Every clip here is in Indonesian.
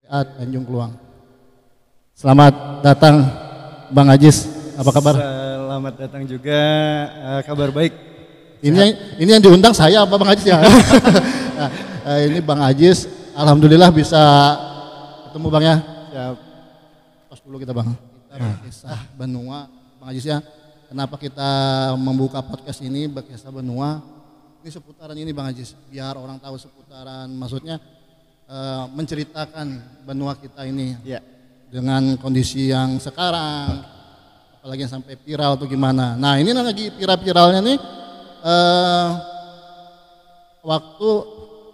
Tanjung Kluang. Selamat datang Bang Ajis, apa kabar? Selamat datang juga, kabar baik. Ini yang diundang saya apa Bang Ajis ya? Ini Bang Ajis, alhamdulillah bisa ketemu Bang ya. Siap. Pas dulu kita Bang. Kita berkisah benua, Bang Ajis ya. Kenapa kita membuka podcast ini berkisah benua? Ini seputaran ini Bang Ajis, biar orang tahu seputaran, maksudnya menceritakan benua kita ini Ya. dengan kondisi yang sekarang, apalagi yang sampai viral atau gimana. Nah ini lagi viral-viralnya nih waktu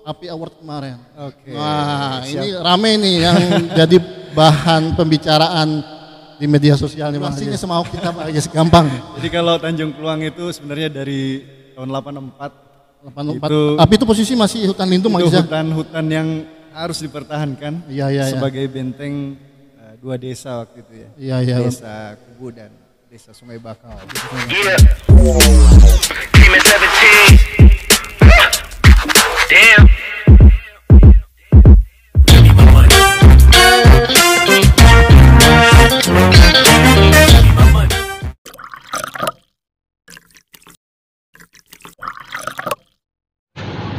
API Award kemarin. Oke. Nah siap. ini rame nih yang jadi bahan pembicaraan di media sosial nih Bang. Pastinya semau kita Bang Ajis, gampang. Jadi kalau Tanjung Kluang itu sebenarnya dari tahun 84. 84. Tapi itu posisi masih hutan lindung Bang Itu Ajis ya? hutan-hutan yang harus dipertahankan Iya. sebagai benteng dua desa waktu itu ya. Iya. Desa Kubu dan Desa Sungai Bakau. Yeah. Team at 17. Damn.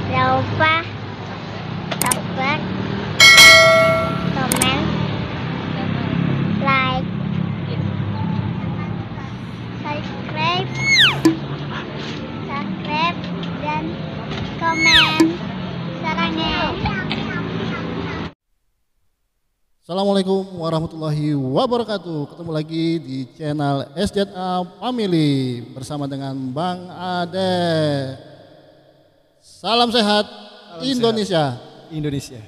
Jangan lupa subscribe, komen, like, subscribe dan komen. Sarangnya. Assalamualaikum warahmatullahi wabarakatuh. Ketemu lagi di channel SZA Family bersama dengan Bang Ade. Salam sehat Indonesia. Indonesia.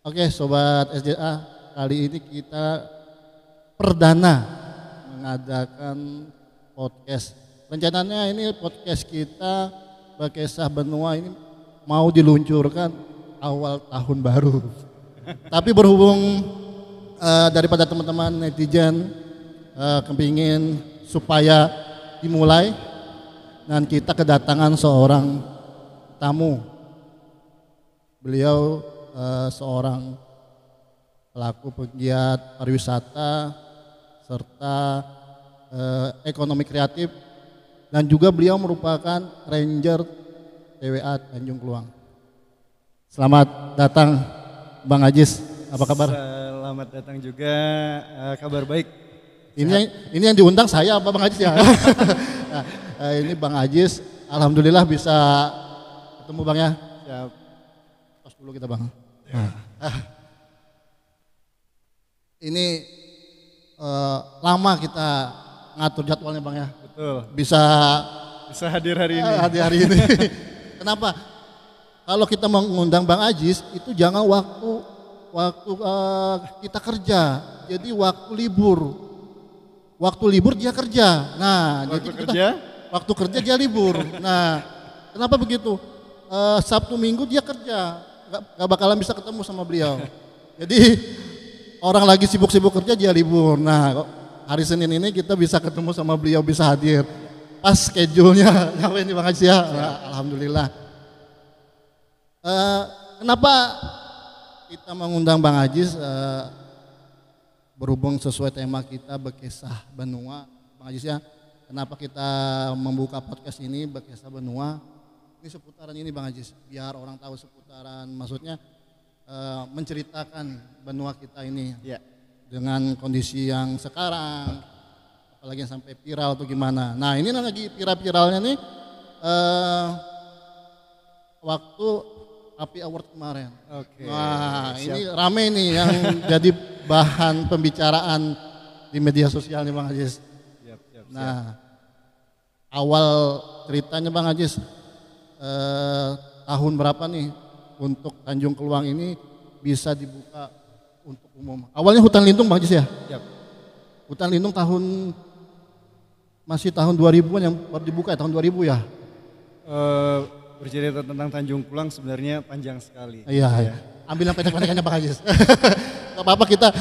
Oke sobat SZA, kali ini kita perdana mengadakan podcast. Rencananya ini podcast kita berkisah benua ini mau diluncurkan awal tahun baru. Tapi berhubung daripada teman-teman netizen kepingin supaya dimulai, dan kita kedatangan seorang tamu. Beliau seorang pelaku pegiat pariwisata serta ekonomi kreatif, dan juga beliau merupakan Ranger TWA Tanjung Kluang. Selamat datang Bang Ajis, apa kabar? Selamat datang juga, kabar baik. Ini yang diundang saya apa Bang Ajis ya? Ini Bang Ajis, alhamdulillah bisa ketemu Bang ya. Siap. Pas dulu kita Bang. Ini lama kita ngatur jadwalnya Bang ya. Betul. Bisa hadir hari ini. hari ini. Kenapa? Kalau kita mengundang Bang Ajis itu jangan waktu kita kerja, jadi waktu libur. Waktu libur dia kerja. Nah, waktu kerja dia libur. Nah, kenapa begitu? Sabtu Minggu dia kerja, nggak bakalan bisa ketemu sama beliau. Jadi orang lagi sibuk-sibuk kerja dia libur. Nah, hari Senin ini kita bisa ketemu sama beliau, bisa hadir. Pas schedule-nya nyalain Bang Ajis ya. Nah, alhamdulillah. Kenapa kita mengundang Bang Ajis? Berhubung sesuai tema kita berkisah benua, Bang Ajis ya. Kenapa kita membuka podcast ini berkisah benua? Ini seputaran ini Bang Ajis, biar orang tahu seputaran, maksudnya menceritakan benua kita ini Ya. dengan kondisi yang sekarang, apalagi yang sampai viral atau gimana. Nah ini lagi viral-viralnya nih waktu API Award kemarin. Oke. Nah siap. ini rame nih yang jadi bahan pembicaraan di media sosial nih Bang Ajis. Siap. Nah awal ceritanya Bang Ajis, tahun berapa nih untuk Tanjung Kluang ini bisa dibuka untuk umum? Awalnya hutan lindung Bang Ajis ya? Siap. Hutan lindung masih tahun 2000-an yang baru dibuka ya, tahun 2000 ya? Bercerita tentang Tanjung Kluang sebenarnya panjang sekali. Iya. Ambil yang pendek-pendekannya Bang Ajis. Gak apa-apa, kita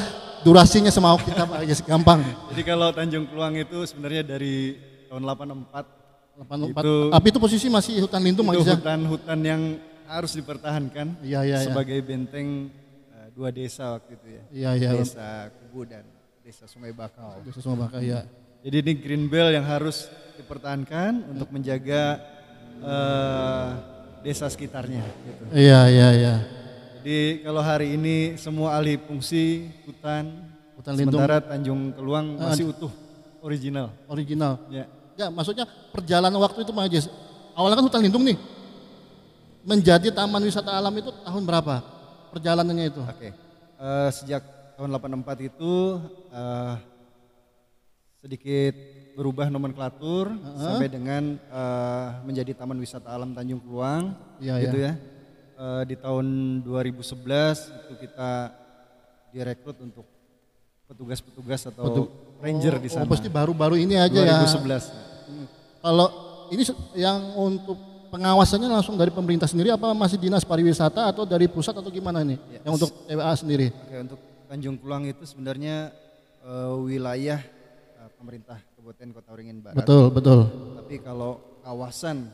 durasinya semau kita Bang Ajis, gampang. Jadi kalau Tanjung Kluang itu sebenarnya dari tahun 84. Tapi itu posisi masih hutan lindung Bang Itu Ajis ya? hutan-hutan yang harus dipertahankan Iya. sebagai benteng dua desa waktu itu ya. Iya, iya. Desa Kubu dan Desa Sungai Bakau. Desa Sungai Bakau ya. Jadi ini green belt yang harus dipertahankan untuk menjaga desa sekitarnya. Gitu. Iya, iya, iya. Jadi kalau hari ini semua alih fungsi hutan lindung. sementara Tanjung Keluang masih utuh, original. Original. Ya. Ya, maksudnya perjalanan waktu itu Bang Ajis. Awalnya kan hutan lindung nih. Menjadi taman wisata alam itu tahun berapa? Perjalanannya itu. Oke. Sejak tahun 84 itu sedikit berubah nomenklatur sampai dengan menjadi Taman Wisata Alam Tanjung Keluang, gitu ya. Di tahun 2011 itu kita direkrut untuk petugas-petugas atau ranger di sana. Pasti baru-baru ini aja 2011. ya. Kalau ini yang untuk pengawasannya langsung dari pemerintah sendiri apa masih dinas pariwisata atau dari pusat atau gimana nih? Yang untuk TWA sendiri? Oke, untuk Tanjung Keluang itu sebenarnya wilayah pemerintah Kabupaten Kota Waringin Barat. Betul, betul. Tapi kalau kawasan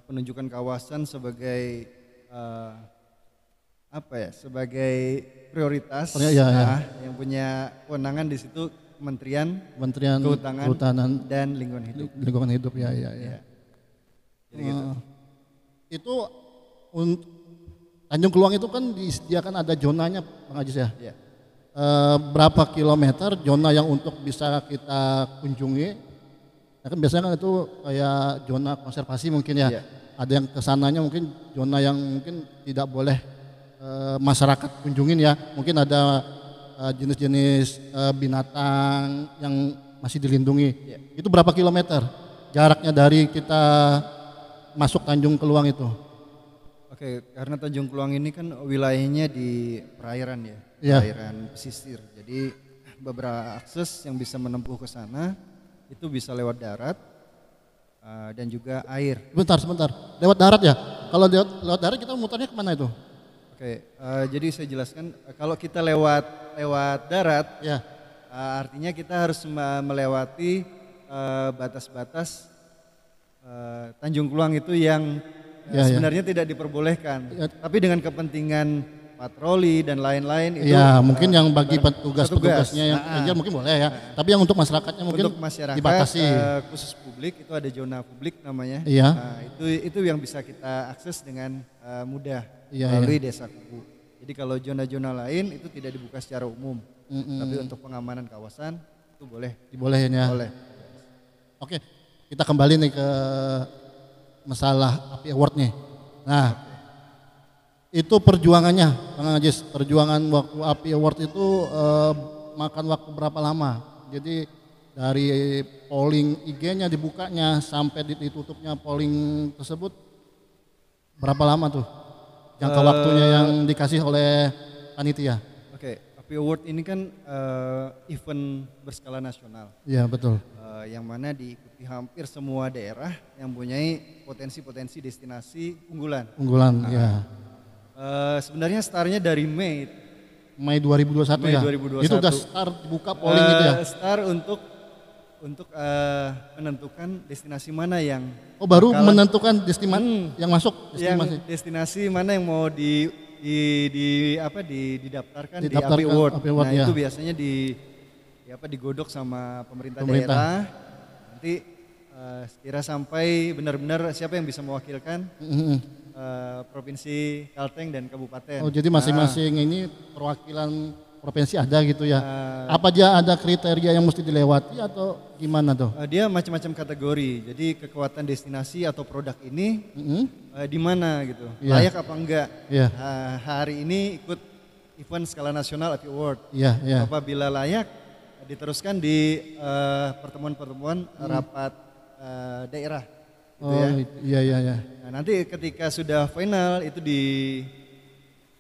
penunjukan kawasan sebagai sebagai prioritas yang punya kewenangan di situ Kementerian Kehutanan dan Lingkungan Hidup. Lingkungan Hidup ya. Jadi gitu. Itu Tanjung Keluang itu kan disediakan ada zonanya Bang Ajis ya. Iya. Berapa kilometer zona yang untuk bisa kita kunjungi? Nah, kan biasanya kan itu kayak zona konservasi mungkin ya. Iya. Ada yang kesananya mungkin zona yang mungkin tidak boleh masyarakat kunjungin ya. Mungkin ada jenis-jenis binatang yang masih dilindungi. Ya. Itu berapa kilometer jaraknya dari kita masuk Tanjung Keluang itu? Oke, karena Tanjung Keluang ini kan wilayahnya di perairan ya, perairan pesisir. Jadi beberapa akses yang bisa menempuh ke sana itu bisa lewat darat dan juga air. Sebentar. Lewat darat ya? Kalau lewat darat kita mutarnya kemana itu? Oke, jadi saya jelaskan kalau kita lewat darat, artinya kita harus melewati batas-batas Tanjung Keluang itu yang sebenarnya tidak diperbolehkan. Tapi dengan kepentingan patroli dan lain-lain itu. Ya, mungkin yang bagi petugasnya yang ranger mungkin boleh ya. Tapi yang untuk masyarakatnya mungkin untuk masyarakat, dibatasi. Khusus publik itu ada zona publik namanya. Iya. Nah, itu yang bisa kita akses dengan mudah melalui Desa Kubu. Jadi kalau zona-zona lain itu tidak dibuka secara umum. Tapi untuk pengamanan kawasan itu boleh. Dibolehin ya. Boleh. Oke, kita kembali nih ke masalah API Award nih. Nah, itu perjuangannya, Bang Ajis, perjuangan waktu API Award itu makan waktu berapa lama? Jadi dari polling IG-nya dibukanya sampai ditutupnya polling tersebut berapa lama tuh? Jangka waktunya yang dikasih oleh panitia. Oke, API Award ini kan event berskala nasional. Iya, betul. Yang mana diikuti hampir semua daerah yang mempunyai potensi-potensi destinasi unggulan. Ya. Sebenarnya startnya dari Mei 2021 ya? 2021. Itu udah start buka polling gitu ya? Start untuk menentukan destinasi mana yang baru menentukan destinasi yang masuk destinasi mana yang mau didaftarkan di API Award. Nah, itu biasanya digodok sama pemerintah daerah. Nanti sekira sampai benar-benar siapa yang bisa mewakilkan provinsi, Kalteng dan kabupaten. Jadi masing-masing ini perwakilan provinsi ada gitu ya. Apa aja ada kriteria yang mesti dilewati atau gimana tuh? Dia macam-macam kategori. Jadi kekuatan destinasi atau produk ini di mana gitu. Layak apa enggak? Hari ini ikut event skala nasional API Award. Apabila layak diteruskan di pertemuan-pertemuan rapat daerah. Iya. Nah, nanti ketika sudah final itu di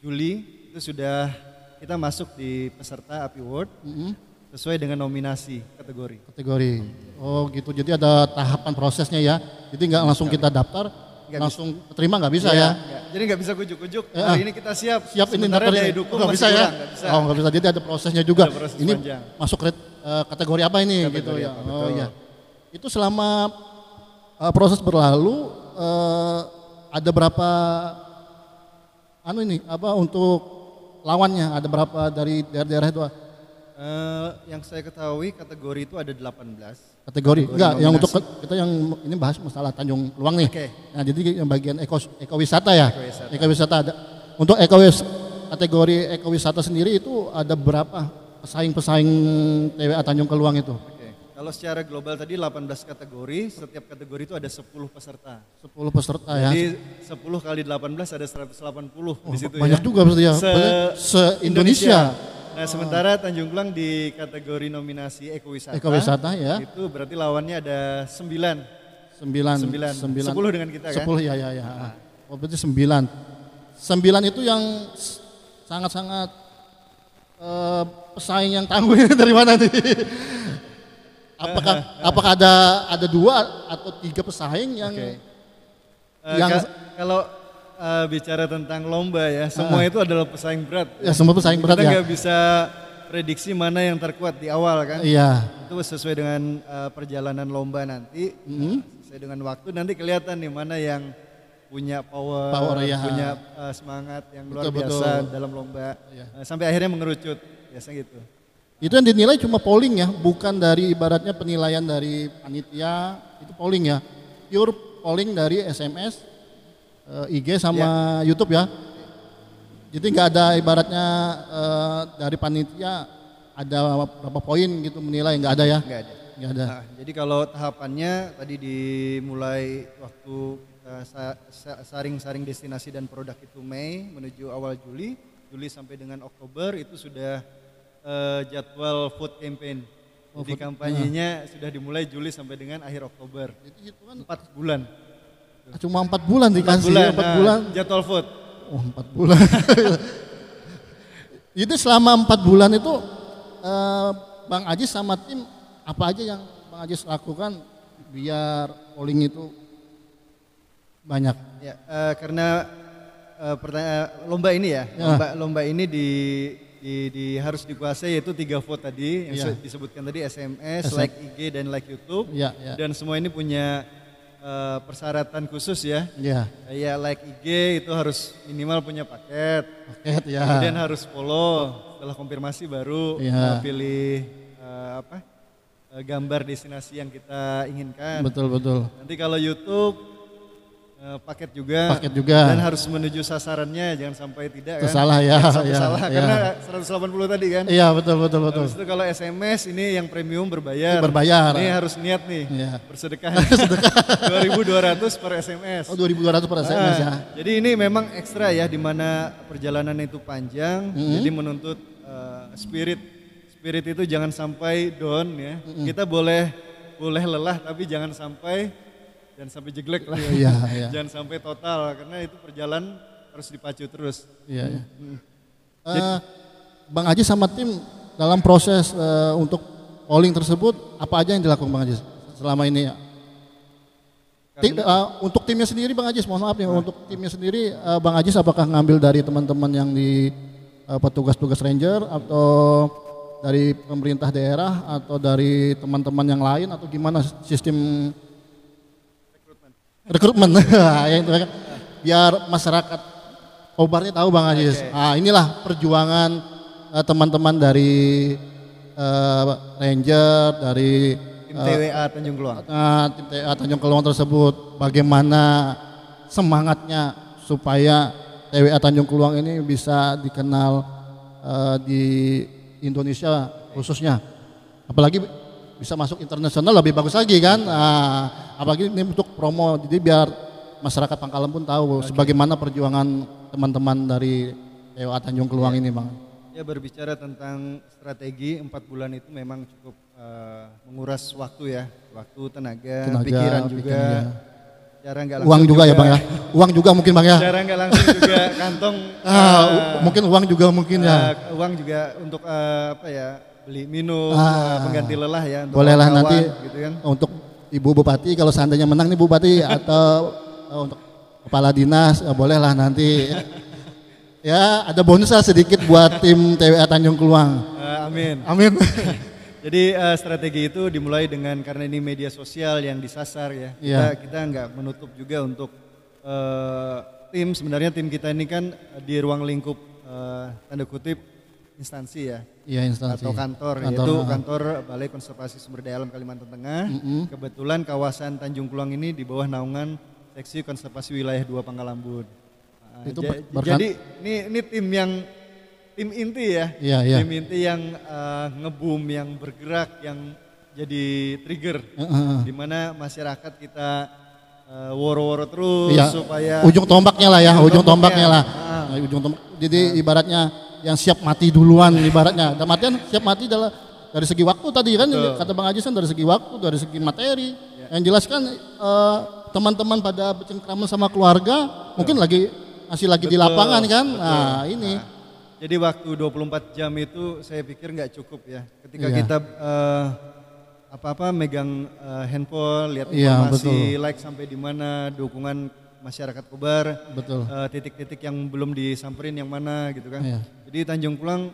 Juli itu sudah kita masuk di peserta API Award sesuai dengan nominasi kategori. Oh gitu, jadi ada tahapan prosesnya ya. Jadi nggak langsung kita daftar, langsung terima nggak bisa ya? Jadi nggak bisa kujuk-kujuk. Hari ini kita siap ini daftarnya dukung nggak bisa ya? Nggak bisa. Jadi ada prosesnya juga. Ini panjang. Masuk kategori apa ini gitu ya? Apa, iya. Itu selama proses berlalu ada berapa untuk lawannya ada berapa dari daerah-daerah itu? Yang saya ketahui kategori itu ada 18. Kategori enggak, yang nominasi. untuk kita yang ini bahas masalah Tanjung Luang nih. Oke. Nah, jadi yang bagian ekowisata ya. Ekowisata. Ekowisata ada. Untuk kategori ekowisata sendiri itu ada berapa pesaing-pesaing TWA Tanjung Keluang itu? Oke. Kalau secara global tadi 18 kategori, setiap kategori itu ada 10 peserta. 10 peserta ya. Jadi 10 kali 18 ada 180 di situ Banyak ya. juga berarti ya. Se-Indonesia. Nah, sementara Tanjung Keluang di kategori nominasi ekowisata. Ekowisata ya. Itu berarti lawannya ada 9. 9. 10 dengan kita kan? 10 ya. Oh, berarti 9. 9 itu yang sangat-sangat pesaing yang tangguh dari mana nih? Apakah ada 2 atau 3 pesaing yang kalau bicara tentang lomba ya, semua itu adalah pesaing berat. Ya, semua pesaing berat kita ya. nggak bisa prediksi mana yang terkuat di awal kan. Iya. Itu sesuai dengan perjalanan lomba nanti, sesuai dengan waktu nanti kelihatan nih mana yang punya power ya. punya semangat yang luar Betul, biasa betul. dalam lomba. Iya. Sampai akhirnya mengerucut, biasanya gitu. Itu yang dinilai cuma polling ya, bukan dari ibaratnya penilaian dari panitia, itu polling ya. Pure polling dari SMS, IG sama YouTube ya. Jadi nggak ada ibaratnya dari panitia ada berapa poin gitu menilai, nggak ada ya? Nggak ada. Nggak ada. Nah, jadi kalau tahapannya tadi dimulai waktu saring destinasi dan produk itu Mei menuju awal Juli sampai dengan Oktober itu sudah jadwal food campaign. Jadi kampanyenya sudah dimulai Juli sampai dengan akhir Oktober. Jadi itu kan 4 bulan. cuma 4 bulan dikasih 4 bulan. Jadwal food. Oh, 4 bulan. Itu selama 4 bulan itu Bang Ajis sama tim apa aja yang Bang Ajis lakukan biar polling itu banyak? Ya, karena lomba ini ya, lomba ini harus dikuasai yaitu 3 vote tadi yang disebutkan tadi SMS, like IG dan like YouTube. Dan semua ini punya persyaratan khusus ya. Kayak like IG itu harus minimal punya paket ya. Kemudian harus follow, setelah konfirmasi baru pilih gambar destinasi yang kita inginkan. Betul. Nanti kalau YouTube paket juga dan harus menuju sasarannya, jangan sampai tidak kan. Salah ya. Salah karena 180 tadi kan. Iya betul. Habis itu kalau SMS ini yang premium berbayar. Ini harus niat nih bersedekah. 2.200 per SMS. Oh 2.200 per SMS ya. Jadi ini memang ekstra ya, di mana perjalanan itu panjang, jadi menuntut spirit itu jangan sampai down ya. Kita boleh lelah tapi jangan sampai jeglek lah. Jangan sampai total karena itu perjalanan harus dipacu terus. Bang Ajis sama tim dalam proses untuk polling tersebut apa aja yang dilakukan Bang Ajis selama ini ya? Untuk timnya sendiri Bang Ajis, mohon maaf nih, untuk timnya sendiri Bang Ajis apakah ngambil dari teman-teman yang di petugas-tugas ranger atau dari pemerintah daerah atau dari teman-teman yang lain atau gimana sistem rekrutmen yang itu kan biar masyarakat Kobarnya tahu Bang Ajis. Inilah perjuangan teman-teman dari Ranger, dari tim TWA Tanjung Keluang. Tim TWA Tanjung Keluang tersebut, bagaimana semangatnya supaya TWA Tanjung Keluang ini bisa dikenal di Indonesia khususnya, apalagi bisa masuk internasional lebih bagus lagi kan. Apalagi ini untuk promo, jadi biar masyarakat Pangkalan pun tahu sebagaimana perjuangan teman-teman dari TWA Tanjung Keluang ini Bang. Ya, berbicara tentang strategi 4 bulan itu memang cukup menguras waktu ya, waktu, tenaga pikiran juga. Cara nggak langsung uang juga ya Bang ya, uang juga mungkin Bang ya. Cara nggak langsung juga kantong. Mungkin uang juga mungkin ya. Uang juga untuk beli minum, pengganti lelah ya. Bolehlah nanti gitu kan. Untuk Ibu Bupati kalau seandainya menang nih Bupati atau untuk Kepala Dinas bolehlah nanti. Ya ada bonus lah sedikit buat tim TWA Tanjung Keluang. Amin. Jadi strategi itu dimulai dengan karena ini media sosial yang disasar ya. Kita nggak menutup juga untuk tim, sebenarnya tim kita ini kan di ruang lingkup tanda kutip instansi ya. Iya, instansi. Atau kantor, yaitu kantor Balai Konservasi Sumber Daya Alam Kalimantan Tengah. Kebetulan kawasan Tanjung Pulang ini di bawah naungan Seksi Konservasi Wilayah 2 Pangkalambun. Itu jadi ini tim inti ya. Iya. Tim inti yang ngebum, yang bergerak, yang jadi trigger. Di mana masyarakat kita woro-woro terus supaya ujung tombaknya lah ya, ujung tombaknya lah. Ujung tombak. Jadi ibaratnya yang siap mati duluan ibaratnya. Dan artian siap mati dari segi waktu tadi kan. Betul. Kata Bang Aji dari segi waktu, dari segi materi. Yang jelas kan teman-teman pada bercengkrama sama keluarga mungkin masih lagi di lapangan kan. Nah, ini. Jadi waktu 24 jam itu saya pikir nggak cukup ya. Ketika kita megang handphone, lihat informasi, like sampai di mana, dukungan masyarakat Kobar, titik-titik yang belum disamperin yang mana gitu kan. Jadi Tanjung Pulang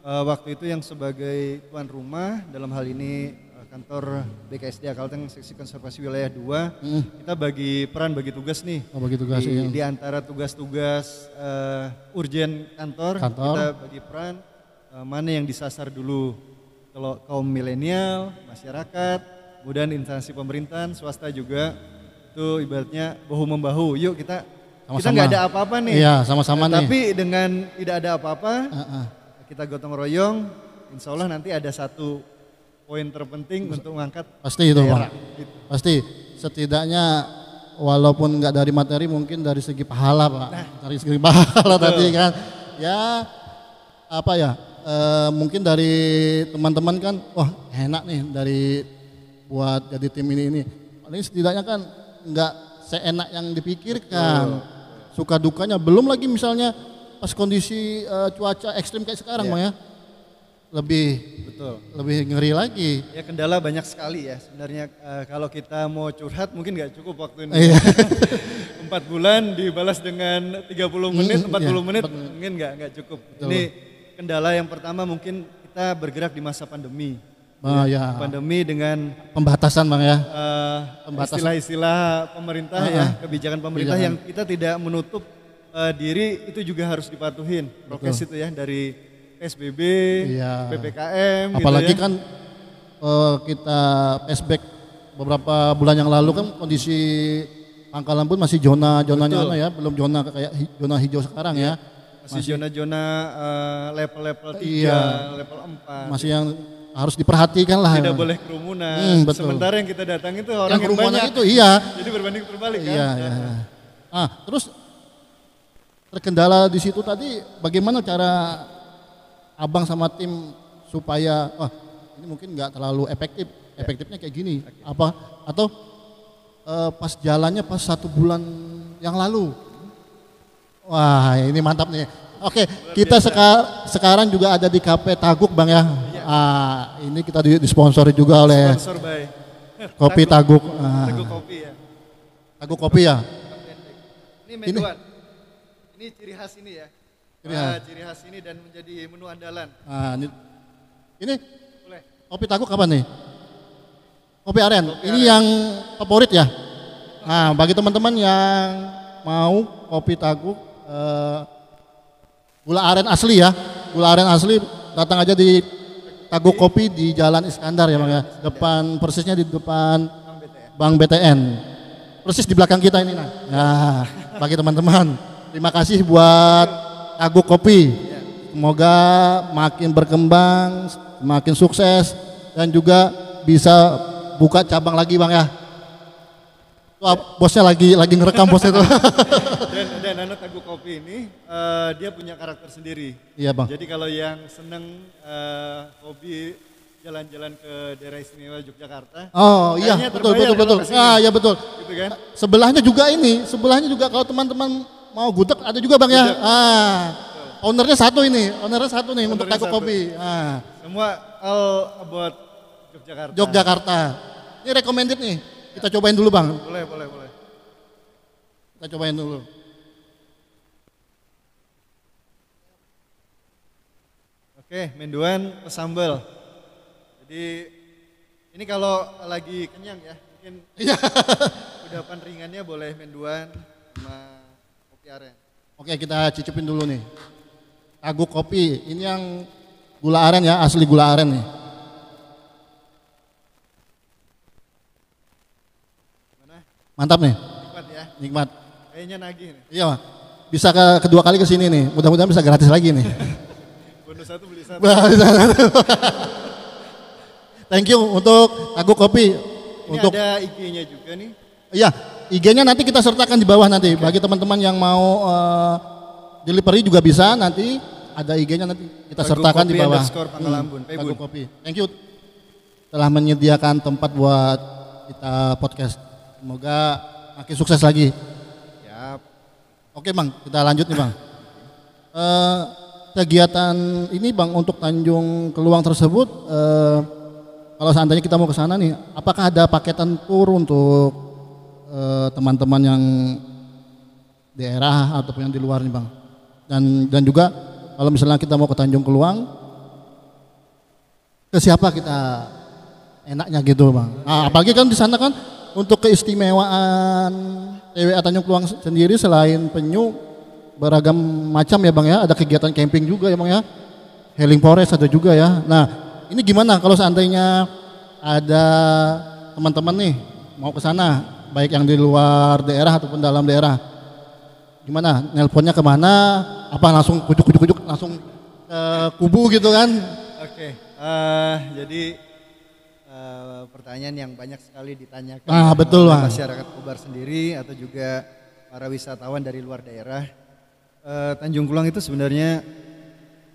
waktu itu yang sebagai tuan rumah dalam hal ini kantor BKSDA Kalteng Seksi Konservasi Wilayah 2, kita bagi tugas nih. Bagi tugas di antara tugas-tugas urgen kantor, kita bagi peran mana yang disasar dulu. Kalau kaum milenial, masyarakat, kemudian instansi pemerintahan, swasta juga, itu ibaratnya bahu-membahu. Yuk kita nggak ada apa-apa nih. Iya, sama-sama nih. Tapi dengan tidak ada apa-apa, kita gotong royong, insya Allah nanti ada satu poin terpenting untuk mengangkat pasti itu daerah. Bang. Gitu. Pasti setidaknya walaupun nggak dari materi mungkin dari segi pahala Pak. Dari segi pahala tadi kan. Ya apa ya? Mungkin dari teman-teman kan, wah enak nih dari buat jadi tim ini. Paling setidaknya kan nggak seenak yang dipikirkan. Suka dukanya belum lagi misalnya pas kondisi cuaca ekstrim kayak sekarang Bang ya. Lebih ngeri lagi. Ya kendala banyak sekali ya sebenarnya. Kalau kita mau curhat mungkin nggak cukup waktu ini. 4 bulan dibalas dengan 30 menit, 40 menit mungkin nggak cukup. Betul. Ini kendala yang pertama mungkin kita bergerak di masa pandemi. Pandemi dengan pembatasan Bang ya. Istilah-istilah pemerintah ya, kebijakan pemerintah yang kita tidak menutup diri itu juga harus dipatuhin. Prokes itu ya dari PSBB, PPKM. Apalagi gitu ya. kan kita flashback beberapa bulan yang lalu kan kondisi Pangkalambun masih zona-zonanya ya, belum zona kayak zona hijau sekarang ya. Masih zona-zona level 3, level 4. Masih yang harus diperhatikan lah. Tidak boleh kerumunan. Sementara yang kita datang itu orang yang banyak. Itu iya. Jadi berbanding terbalik kan. Iya. Terus terkendala di situ tadi bagaimana cara Abang sama tim supaya ini mungkin nggak terlalu efektif. Efektifnya kayak gini. Apa atau pas jalannya pas 1 bulan yang lalu. Wah, ini mantap nih. Oke, kita sekarang juga ada di Cafe Taguk Bang ya. Ini kita disponsori juga oleh sponsor by Kopi Taguk. Taguk Kopi ya. Taguk Kopi ya. Ini menduan. Ini ciri khas ini ya. Ciri khas ini dan menjadi menu andalan. Ini boleh. Kopi Taguk apa nih? Kopi aren. Ini yang favorit ya. Nah, bagi teman-teman yang mau kopi Taguk gula aren asli ya. Gula aren asli datang aja di Taguk Kopi di Jalan Iskandar ya Bang ya. Depan persisnya di depan Bank BTN. Persis di belakang kita ini nah. Bagi teman-teman, terima kasih buat Taguk Kopi, semoga makin berkembang, makin sukses dan juga bisa buka cabang lagi Bang ya. Bosnya lagi ngerekam bosnya itu. dan Taguk Kopi ini dia punya karakter sendiri. Iya Bang. Jadi kalau yang seneng hobi jalan-jalan ke daerah istimewa Yogyakarta. Oh iya betul. Ya betul. Gitu kan? Sebelahnya juga kalau teman-teman mau gudeg ada juga Bang ya. Ownernya satu nih untuk Taguk Kopi. Semua all about Yogyakarta. Ini recommended nih. Kita cobain dulu Bang. Boleh. Kita cobain dulu. Oke, menduan pesambel. Jadi ini kalau lagi kenyang ya, mungkin kudapan ringannya boleh menduan sama kopi aren. Oke, kita cicipin dulu nih. Taguk Kopi. Ini yang gula aren ya, asli gula aren nih. Mantap nih. Nikmat ya. Nikmat. Kayaknya nagih nih. Iya, Bang. Bisa kedua kali ke sini nih. Mudah-mudahan bisa gratis lagi nih. Bonus 1 beli 1. Thank you untuk Taguk Kopi. Ini Untuk ada IG-nya juga nih. iya, IG-nya nanti kita sertakan di bawah nanti. Bagi teman-teman yang mau delivery juga bisa nanti ada IG-nya nanti kita Taguk sertakan Kopi di bawah. _ Pangkalambun. Taguk Kopi. Thank you telah menyediakan tempat buat kita podcast. Semoga makin sukses lagi. Siap. Oke Bang, kita lanjut nih Bang. Kegiatan ini Bang untuk Tanjung Keluang tersebut, kalau seandainya kita mau ke sana nih, apakah ada paketan tour untuk teman-teman yang daerah ataupun yang di luar nih Bang? Dan juga kalau misalnya kita mau ke Tanjung Keluang, ke siapa kita enaknya gitu Bang? Nah, apalagi kan di sana kan untuk keistimewaan TWA Tanjung Keluang sendiri selain penyu beragam macam ya Bang ya, ada kegiatan camping juga ya Bang ya, healing forest ada juga ya. Nah ini gimana kalau seandainya ada teman-teman nih mau ke sana, baik yang di luar daerah ataupun dalam daerah, gimana? Nelponnya kemana? Apa langsung kujuk-kujuk langsung ke kubu gitu kan? Oke. Jadi pertanyaan yang banyak sekali ditanyakan betul, oleh Bang. masyarakat Kubar sendiri atau juga para wisatawan dari luar daerah. Tanjung Keluang itu sebenarnya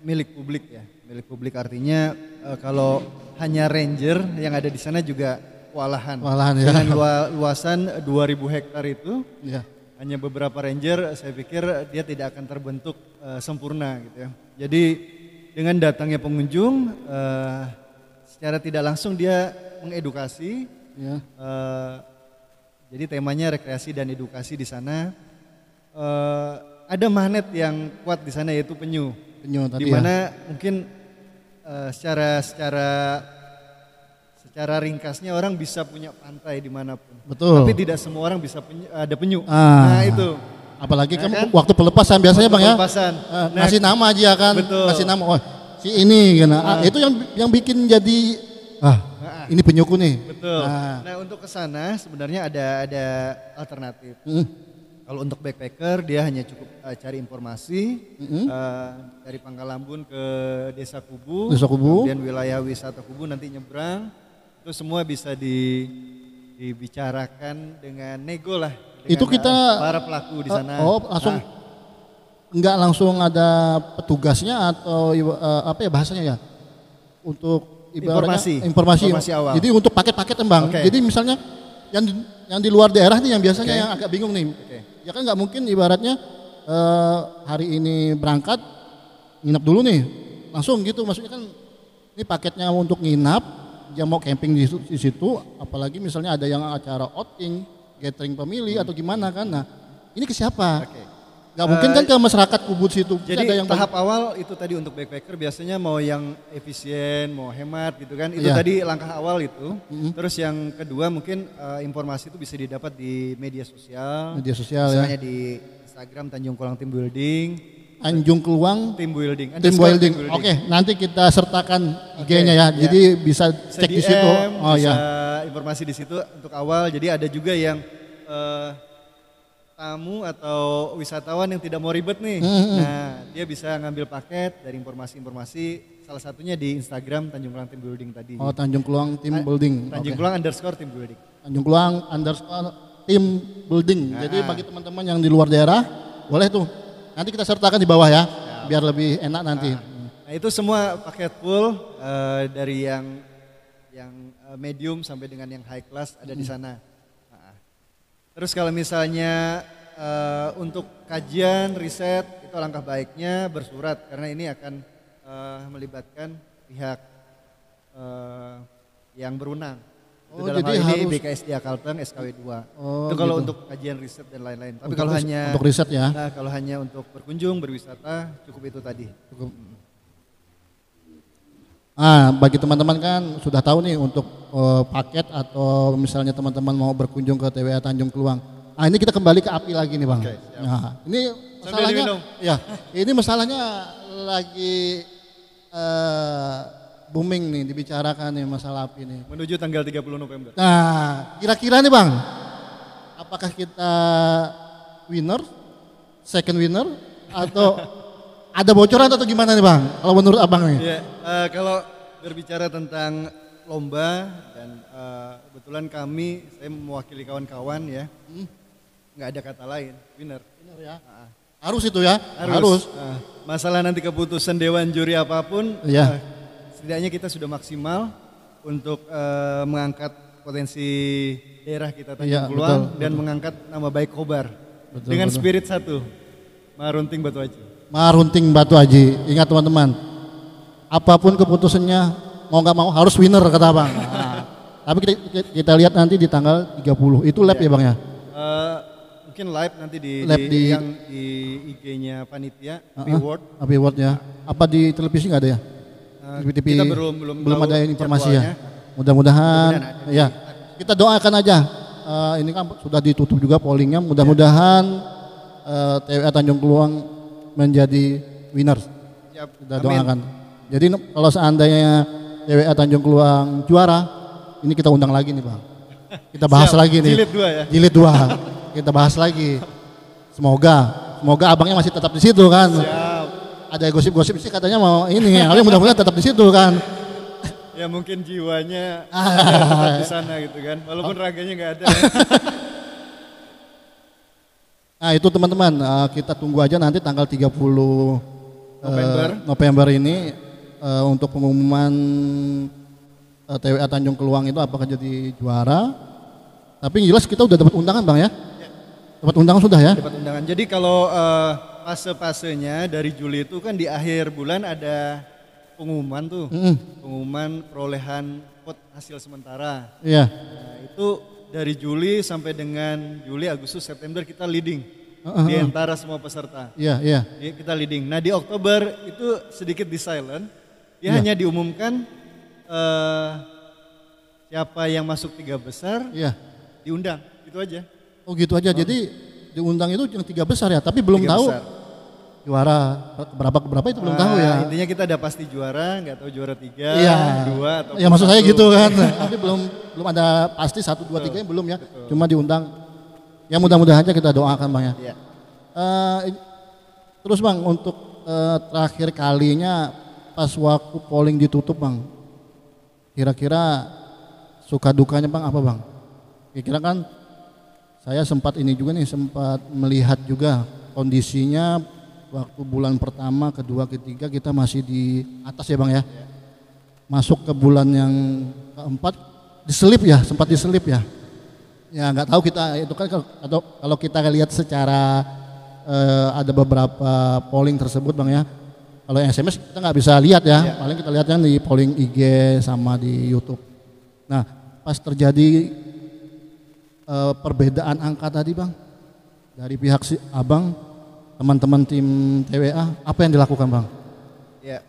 milik publik ya. Milik publik artinya kalau hanya ranger yang ada di sana juga kewalahan. Ya. Dengan luasan 2000 hektar itu, Ya. hanya beberapa ranger, saya pikir dia tidak akan terbentuk sempurna gitu ya. Jadi dengan datangnya pengunjung, secara tidak langsung dia mengedukasi. Ya. Jadi temanya rekreasi dan edukasi di sana. Ada magnet yang kuat di sana yaitu penyu. Penyu tadi di mana mungkin secara ringkasnya orang bisa punya pantai dimanapun. Betul. Tapi tidak semua orang bisa ada penyu. Ah. Nah itu. Apalagi Nah, kan waktu pelepasan biasanya Waktu Bang ya. pelepasan. Ngasih nama aja kan. Betul. Ngasih nama. Oh, si ini gitu. Itu yang bikin jadi ini penyuku nih. Betul. Nah, untuk ke sana sebenarnya ada alternatif. Kalau untuk backpacker dia hanya cukup cari informasi dari Pangkalambun ke Desa Kubu, kemudian wilayah wisata Kubu nanti nyebrang, itu semua bisa dibicarakan dengan nego lah. Dengan Itu kita para pelaku di sana. Langsung nggak langsung ada petugasnya atau apa ya bahasanya ya? Untuk informasi awal. Jadi untuk paket-paket Bang. Okay. Jadi misalnya yang di luar daerah nih yang biasanya yang agak bingung nih. Ya kan nggak mungkin ibaratnya hari ini berangkat nginap dulu nih langsung gitu, maksudnya kan ini paketnya untuk nginap, dia mau camping di situ, apalagi misalnya ada yang acara outing, gathering family atau gimana kan. Nah ini ke siapa? Gak mungkin kan ke masyarakat Kubut situ. Jadi ada yang tahap awal itu tadi untuk backpacker biasanya mau yang efisien, mau hemat gitu kan. Itu tadi langkah awal itu. Terus yang kedua mungkin informasi itu bisa didapat di media sosial. Misalnya di Instagram Tanjung Keluang Team Building. Tanjung Keluang Team Building. Oke, nanti kita sertakan IG-nya ya. Jadi bisa cek di situ. Bisa informasi di situ untuk awal. Jadi ada juga yang tamu atau wisatawan yang tidak mau ribet nih. Nah, dia bisa ngambil paket dari informasi-informasi, salah satunya di Instagram Tanjung Keluang Team Building tadi. Oh, Tanjung Keluang Team Building. Tanjung Keluang _Team Building. Tanjung Keluang _Team Building. Jadi bagi teman-teman yang di luar daerah, boleh tuh. Nanti kita sertakan di bawah ya, biar lebih enak nanti. Nah, itu semua paket full dari yang medium sampai dengan yang high class ada di sana. Terus kalau misalnya untuk kajian, riset, itu langkah baiknya bersurat karena ini akan melibatkan pihak yang berwenang. Itu dalam hal ini BKSDA Kalteng SKW 2. Itu kalau untuk kajian riset dan lain-lain. Tapi kalau hanya untuk riset ya. Nah, kalau hanya untuk berkunjung, berwisata cukup itu tadi. Cukup. Bagi teman-teman kan sudah tahu nih untuk paket atau misalnya teman-teman mau berkunjung ke TWA Tanjung Keluang. Ini kita kembali ke api lagi nih Bang. Nah, ini masalahnya, ini masalahnya lagi booming nih dibicarakan nih masalah api nih. Menuju tanggal 30 November. Nah, kira-kira nih Bang, apakah kita winner, second winner, atau ada bocoran atau gimana nih Bang? Kalau menurut Abang nih? Ya, kalau berbicara tentang lomba dan kebetulan saya mewakili kawan-kawan ya, nggak ada kata lain, winner. Winner ya. Harus itu ya? Harus. Masalah nanti keputusan dewan juri apapun, Iya. setidaknya kita sudah maksimal untuk mengangkat potensi daerah kita Tanjung Peluang dan mengangkat nama baik Khobar dengan spirit satu, Marunting Batu Aji. Marunting Batu Aji. Ingat teman-teman, apapun keputusannya mau nggak mau harus winner kata Bang. Nah, tapi kita lihat nanti di tanggal 30 itu lab ya Bang ya? Mungkin live nanti di IG-nya panitia, Api Award ya. Apa di televisi nggak ada ya? TV kita belum ada informasi ya. Mudah-mudahan ya. Kita doakan aja. Ini kan sudah ditutup juga pollingnya. Mudah-mudahan TWA Tanjung Peluang menjadi winner. Kita doakan. Jadi kalau seandainya TWA Tanjung Peluang juara, ini kita undang lagi nih Bang. Kita bahas lagi nih. Jilid 2 ya. Jilid 2. Kita bahas lagi. Semoga abangnya masih tetap di situ kan. Siap. Ada gosip-gosip sih katanya mau ini, tapi mudah-mudahan tetap di situ kan. Ya mungkin jiwanya tetap di sana gitu kan, walaupun raganya nggak ada. Nah itu teman-teman, kita tunggu aja nanti tanggal 30 November ini untuk pengumuman TWA Tanjung Peluang itu apakah jadi juara. Tapi yang jelas kita udah dapat undangan Bang ya? Dapat undangan sudah ya? Dapat undangan. Jadi kalau fase-fasenya dari Juli itu kan di akhir bulan ada pengumuman tuh. Pengumuman perolehan vote hasil sementara. Iya. Nah, itu dari Juli sampai dengan Juli, Agustus, September kita leading di antara semua peserta. Iya. Kita leading. Nah di Oktober itu sedikit di silent. Dia hanya diumumkan siapa yang masuk 3 besar. Iya. Diundang, gitu aja. Oh gitu aja, jadi diundang itu yang 3 besar ya, tapi belum tahu besar. Juara berapa itu belum tahu ya. Intinya kita ada pasti juara, nggak tahu juara 3, 2 atau ya maksud saya gitu kan, tapi belum ada pasti 1, 2, 3 yang belum ya, cuma diundang. Ya mudah-mudahan aja kita doakan Bang ya. Iya. Terus Bang untuk terakhir kalinya pas waktu polling ditutup Bang, kira-kira suka dukanya Bang apa Bang? Kira-kira kan saya sempat melihat juga kondisinya waktu bulan pertama, kedua, ketiga kita masih di atas ya Bang ya. Masuk ke bulan yang keempat diselip ya, sempat diselip ya. Ya nggak tahu kita itu kan kalau kita lihat secara ada beberapa polling tersebut Bang ya. Kalau yang SMS kita nggak bisa lihat ya, paling kita lihatnya di polling IG sama di YouTube. Nah pas terjadi perbedaan angka tadi Bang dari pihak si Abang, teman-teman tim TWA, apa yang dilakukan Bang? Ya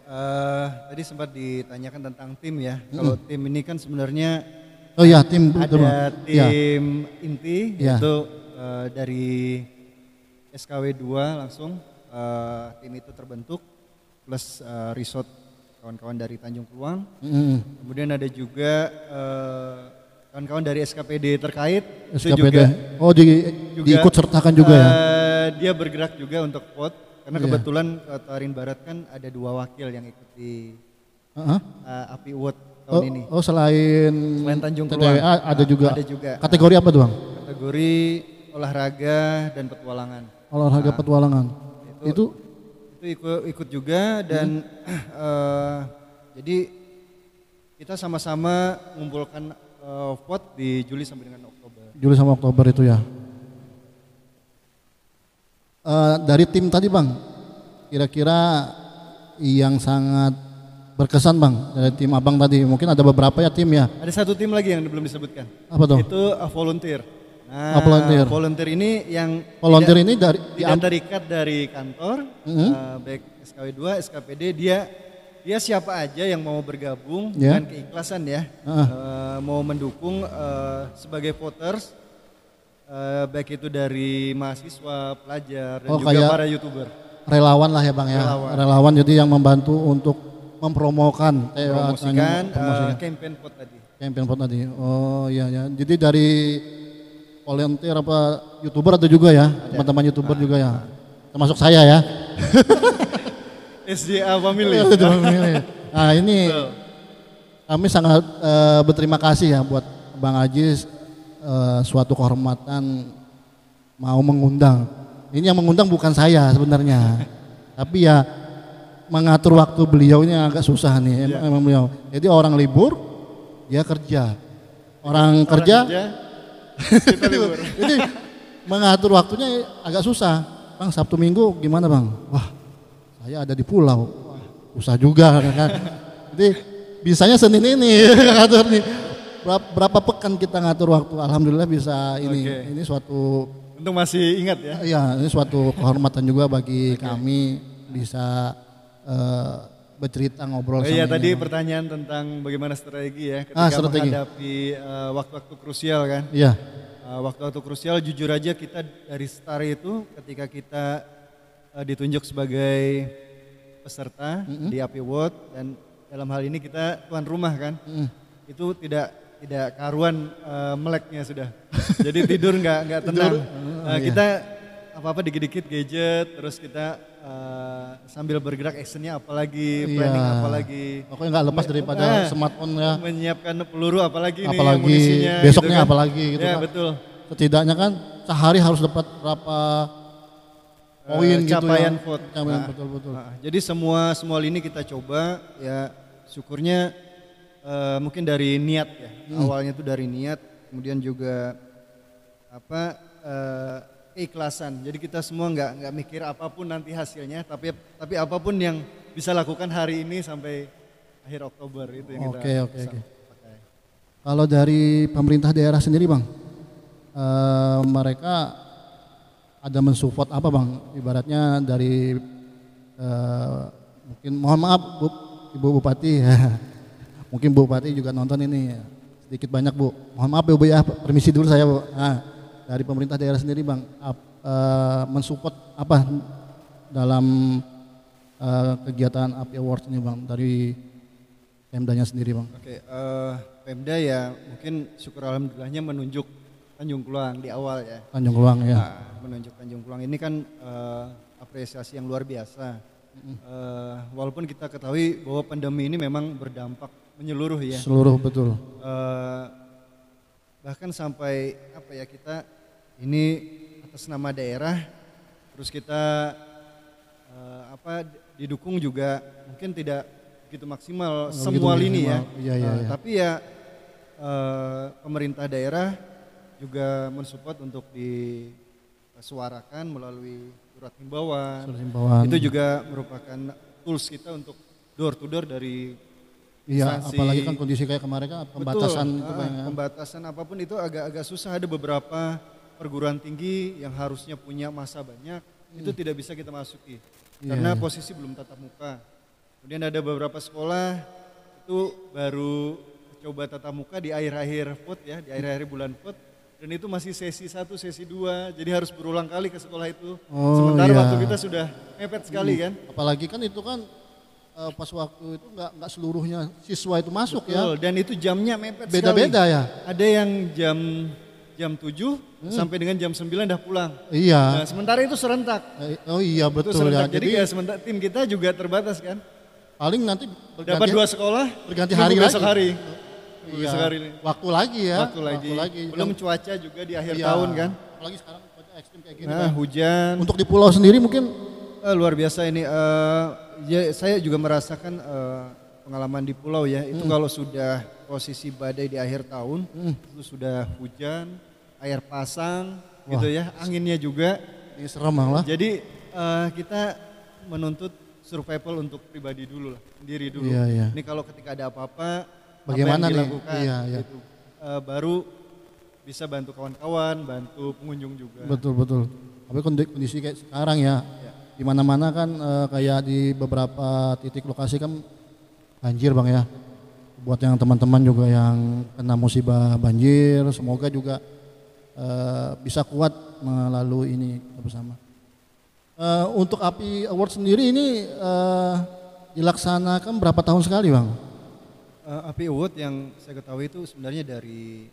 tadi sempat ditanyakan tentang tim ya. Kalau tim ini kan sebenarnya tim ada tim inti yaitu dari SKW 2 langsung tim itu terbentuk plus resort kawan-kawan dari Tanjung Peluang. Kemudian ada juga kawan-kawan dari SKPD terkait SKPD. Juga, diikut sertakan juga ya. Dia bergerak juga untuk vote karena kebetulan Tarin Barat kan ada 2 wakil yang ikut di Api Award tahun ini. Oh selain Tanjung Peluang ada juga. Kategori apa tuh Bang? Kategori olahraga dan petualangan. Olahraga petualangan. Itu ikut juga dan jadi kita sama-sama mengumpulkan vote di Juli sampai dengan Oktober. Juli sama Oktober itu ya. Dari tim tadi Bang, kira-kira yang sangat berkesan Bang dari tim Abang tadi, mungkin ada beberapa ya tim ya. Ada 1 tim lagi yang belum disebutkan. Apa tuh? Itu volunteer. Nah, volunteer ini yang tidak terikat dari kantor, baik SKW 2, SKPD, dia siapa aja yang mau bergabung dengan keikhlasan ya, mau mendukung sebagai voters, baik itu dari mahasiswa, pelajar, dan juga para YouTuber. relawan lah ya Bang ya. Relawan jadi yang membantu untuk mempromosikan campaign pot tadi. Campaign pot tadi. Oh iya ya. Jadi dari volunteer apa YouTuber ada juga ya? Teman-teman YouTuber juga ya. Termasuk saya ya. SJA Family. Nah ini kami sangat berterima kasih ya buat Bang Ajis, suatu kehormatan mau mengundang. Ini yang mengundang bukan saya sebenarnya, tapi ya mengatur waktu beliau ini agak susah nih. Emang beliau. Jadi orang libur, dia kerja. Orang kerja kita libur. Jadi mengatur waktunya agak susah. Bang, Sabtu Minggu gimana Bang? Wah, saya ada di pulau. Wah, susah juga kan. Jadi bisanya Senin ini ngatur nih. Berapa pekan kita ngatur waktu? Alhamdulillah bisa ini. Ini suatu untuk masih ingat ya? Iya, ini suatu kehormatan juga bagi kami bisa bercerita ngobrol sama iya tadi pertanyaan tentang bagaimana strategi ya ketika menghadapi waktu-waktu krusial kan. Iya. Waktu-waktu krusial jujur aja kita dari start itu ketika kita ditunjuk sebagai peserta di API Award dan dalam hal ini kita tuan rumah kan. Itu tidak karuan meleknya sudah. Jadi tidur nggak tenang. Kita apa-apa dikit-dikit gadget terus kita sambil bergerak actionnya apalagi planning apalagi pokoknya nggak lepas daripada smartphone ya, menyiapkan peluru apalagi nih amunisinya besoknya gitu kan. Apalagi gitu ya, kan betul. Setidaknya kan sehari harus dapat berapa poin gitu capaian ya. vote. Betul. Jadi semua lini kita coba ya syukurnya mungkin dari niat ya awalnya itu dari niat kemudian juga keikhlasan. Jadi kita semua nggak mikir apapun nanti hasilnya, tapi apapun yang bisa lakukan hari ini sampai akhir Oktober itu yang kita pakai. Kalau dari pemerintah daerah sendiri Bang, mereka ada mensupport apa Bang? Ibaratnya dari mungkin mohon maaf Ibu Bupati, mungkin Bu Bupati juga nonton ini sedikit banyak Bu. Mohon maaf Bu ya, permisi dulu saya Bu. Nah, dari pemerintah daerah sendiri Bang, mensupport apa dalam kegiatan API Awards ini Bang dari Pemdanya sendiri Bang? Pemda ya mungkin syukur alhamdulillahnya menunjuk Tanjung Kluang di awal ya. Tanjung Kluang ya. Menunjuk Tanjung Kluang ini kan apresiasi yang luar biasa. Walaupun kita ketahui bahwa pandemi ini memang berdampak menyeluruh ya. Seluruh betul. Bahkan sampai kita ini atas nama daerah, terus kita didukung juga mungkin tidak begitu maksimal semua lini ya. Iya. Tapi ya pemerintah daerah juga mensupport untuk disuarakan melalui surat himbauan. Itu juga merupakan tools kita untuk door to door dari instansi. Apalagi kan kondisi kayak kemarin kan pembatasan. Betul, pembatasan apapun itu agak susah. Ada beberapa perguruan tinggi yang harusnya punya masa banyak itu tidak bisa kita masuki karena posisi belum tatap muka. Kemudian ada beberapa sekolah itu baru coba tatap muka di akhir-akhir PUT ya, di akhir-akhir bulan PUT. Dan itu masih sesi 1, sesi 2, jadi harus berulang kali ke sekolah itu. Sementara waktu kita sudah mepet sekali kan. Apalagi kan itu kan pas waktu itu nggak seluruhnya siswa itu masuk. Betul, ya. Dan itu jamnya mepet beda-beda sekali. Ya. Ada yang jam 7 sampai dengan jam 9 dah pulang. Iya. Nah, sementara itu serentak. Oh iya betul serentak. ya. Jadi ya sementara tim kita juga terbatas kan. Paling nanti dapat 2 sekolah berganti hari lagi. Besok hari. Iya. Waktu lagi ya. Waktu lagi. Belum cuaca juga di akhir tahun kan. Apalagi sekarang cuaca ekstrim kayak gini. Nah, hujan. Untuk di pulau sendiri mungkin luar biasa ini. Saya juga merasakan pengalaman di pulau ya. Itu kalau sudah posisi badai di akhir tahun, itu sudah hujan, air pasang, gitu ya. Anginnya juga. Ini serem lah. Jadi kita menuntut survival untuk pribadi dulu lah, sendiri dulu. Iya. Ini kalau ketika ada apa-apa, bagaimana apa yang dilakukan, iya. Gitu. Baru bisa bantu kawan-kawan, bantu pengunjung juga. Betul. Tapi kondisi kayak sekarang ya, di mana-mana kan kayak di beberapa titik lokasi kan banjir Bang ya. Buat yang teman-teman juga yang kena musibah banjir, semoga juga bisa kuat melalui ini bersama. Untuk API Award sendiri ini dilaksanakan berapa tahun sekali, Bang? API Award yang saya ketahui itu sebenarnya dari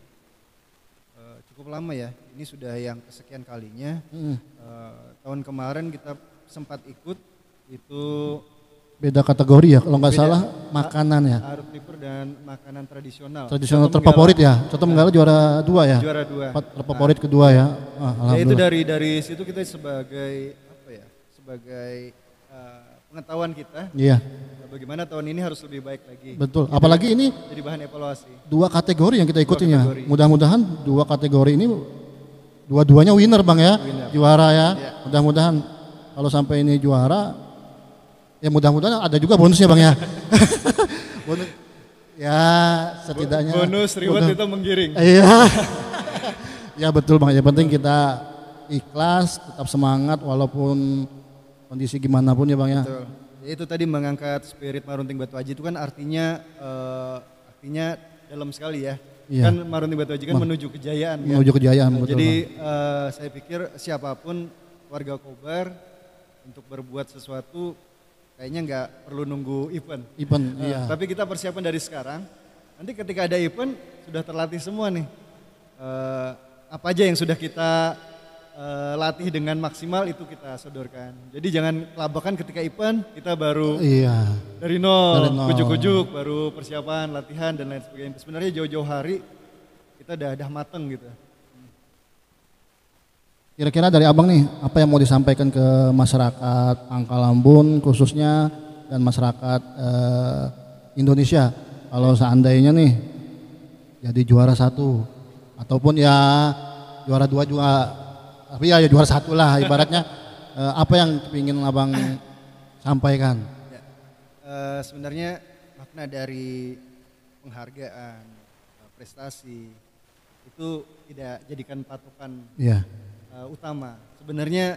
cukup lama ya. Ini sudah yang kesekian kalinya. Tahun kemarin kita sempat ikut itu beda kategori ya kalau nggak salah, makanan ya. Art Flipper dan makanan tradisional. Tradisional terfavorit ya. Coto Menggala juara 2 ya. Juara 2. Terfavorit kedua ya. Ya itu dari situ kita sebagai apa ya? Sebagai pengetahuan kita. Iya. Bagaimana tahun ini harus lebih baik lagi. Betul. Apalagi ini jadi bahan evaluasi. 2 kategori yang kita ikutin ya. Mudah-mudahan 2 kategori ini dua-duanya winner, Bang ya. Winner. Juara ya. Mudah-mudahan kalau sampai ini juara ya mudah-mudahan ada juga bonusnya, Bang ya. Bonus. Ya setidaknya. Bonus reward itu menggiring. Iya. Ya betul, Bang. Yang penting kita ikhlas, tetap semangat walaupun kondisi gimana pun ya, Bang ya. Betul. Ya, itu tadi mengangkat spirit Marunting Batu Aji itu kan artinya dalam sekali ya. Iya. Kan Marunting Batu Aji kan menuju kejayaan. Menuju kejayaan, betul. Jadi saya pikir siapapun warga Kobar untuk berbuat sesuatu kayaknya nggak perlu nunggu event. Iya. Tapi kita persiapan dari sekarang. Nanti ketika ada event sudah terlatih semua nih. Apa aja yang sudah kita latih dengan maksimal itu kita sodorkan. Jadi jangan kelabakan ketika event kita baru dari nol, kujuk-kujuk, baru persiapan, latihan dan lain sebagainya. Sebenarnya jauh-jauh hari kita udah mateng gitu. Kira-kira dari Abang nih, apa yang mau disampaikan ke masyarakat Pangkalambun khususnya dan masyarakat Indonesia kalau seandainya nih jadi juara 1 ataupun ya juara 2 juga, tapi ya juara 1 lah ibaratnya, apa yang ingin Abang sampaikan? Ya, sebenarnya makna dari penghargaan, prestasi itu tidak jadikan patokan. Utama. Sebenarnya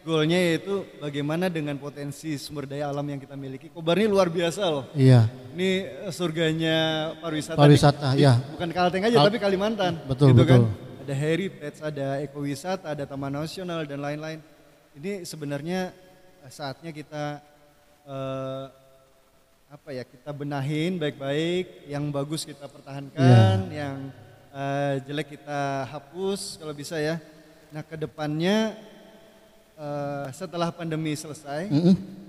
goalnya yaitu bagaimana dengan potensi sumber daya alam yang kita miliki. Kobar ini luar biasa loh. Iya. Ini surganya pariwisata. Bukan Kalteng aja tapi Kalimantan. Betul, gitu betul. Kan? Ada heritage, ada ekowisata, ada taman nasional dan lain-lain. Ini sebenarnya saatnya kita kita benahin baik-baik, yang bagus kita pertahankan, yang jelek kita hapus kalau bisa ya. Nah kedepannya setelah pandemi selesai,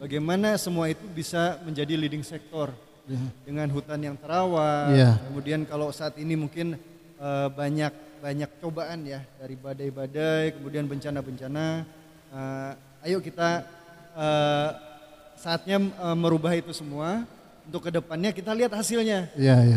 bagaimana semua itu bisa menjadi leading sektor dengan hutan yang terawat. Kemudian kalau saat ini mungkin banyak cobaan ya dari badai-badai, kemudian bencana-bencana. Ayo kita saatnya merubah itu semua. Untuk kedepannya kita lihat hasilnya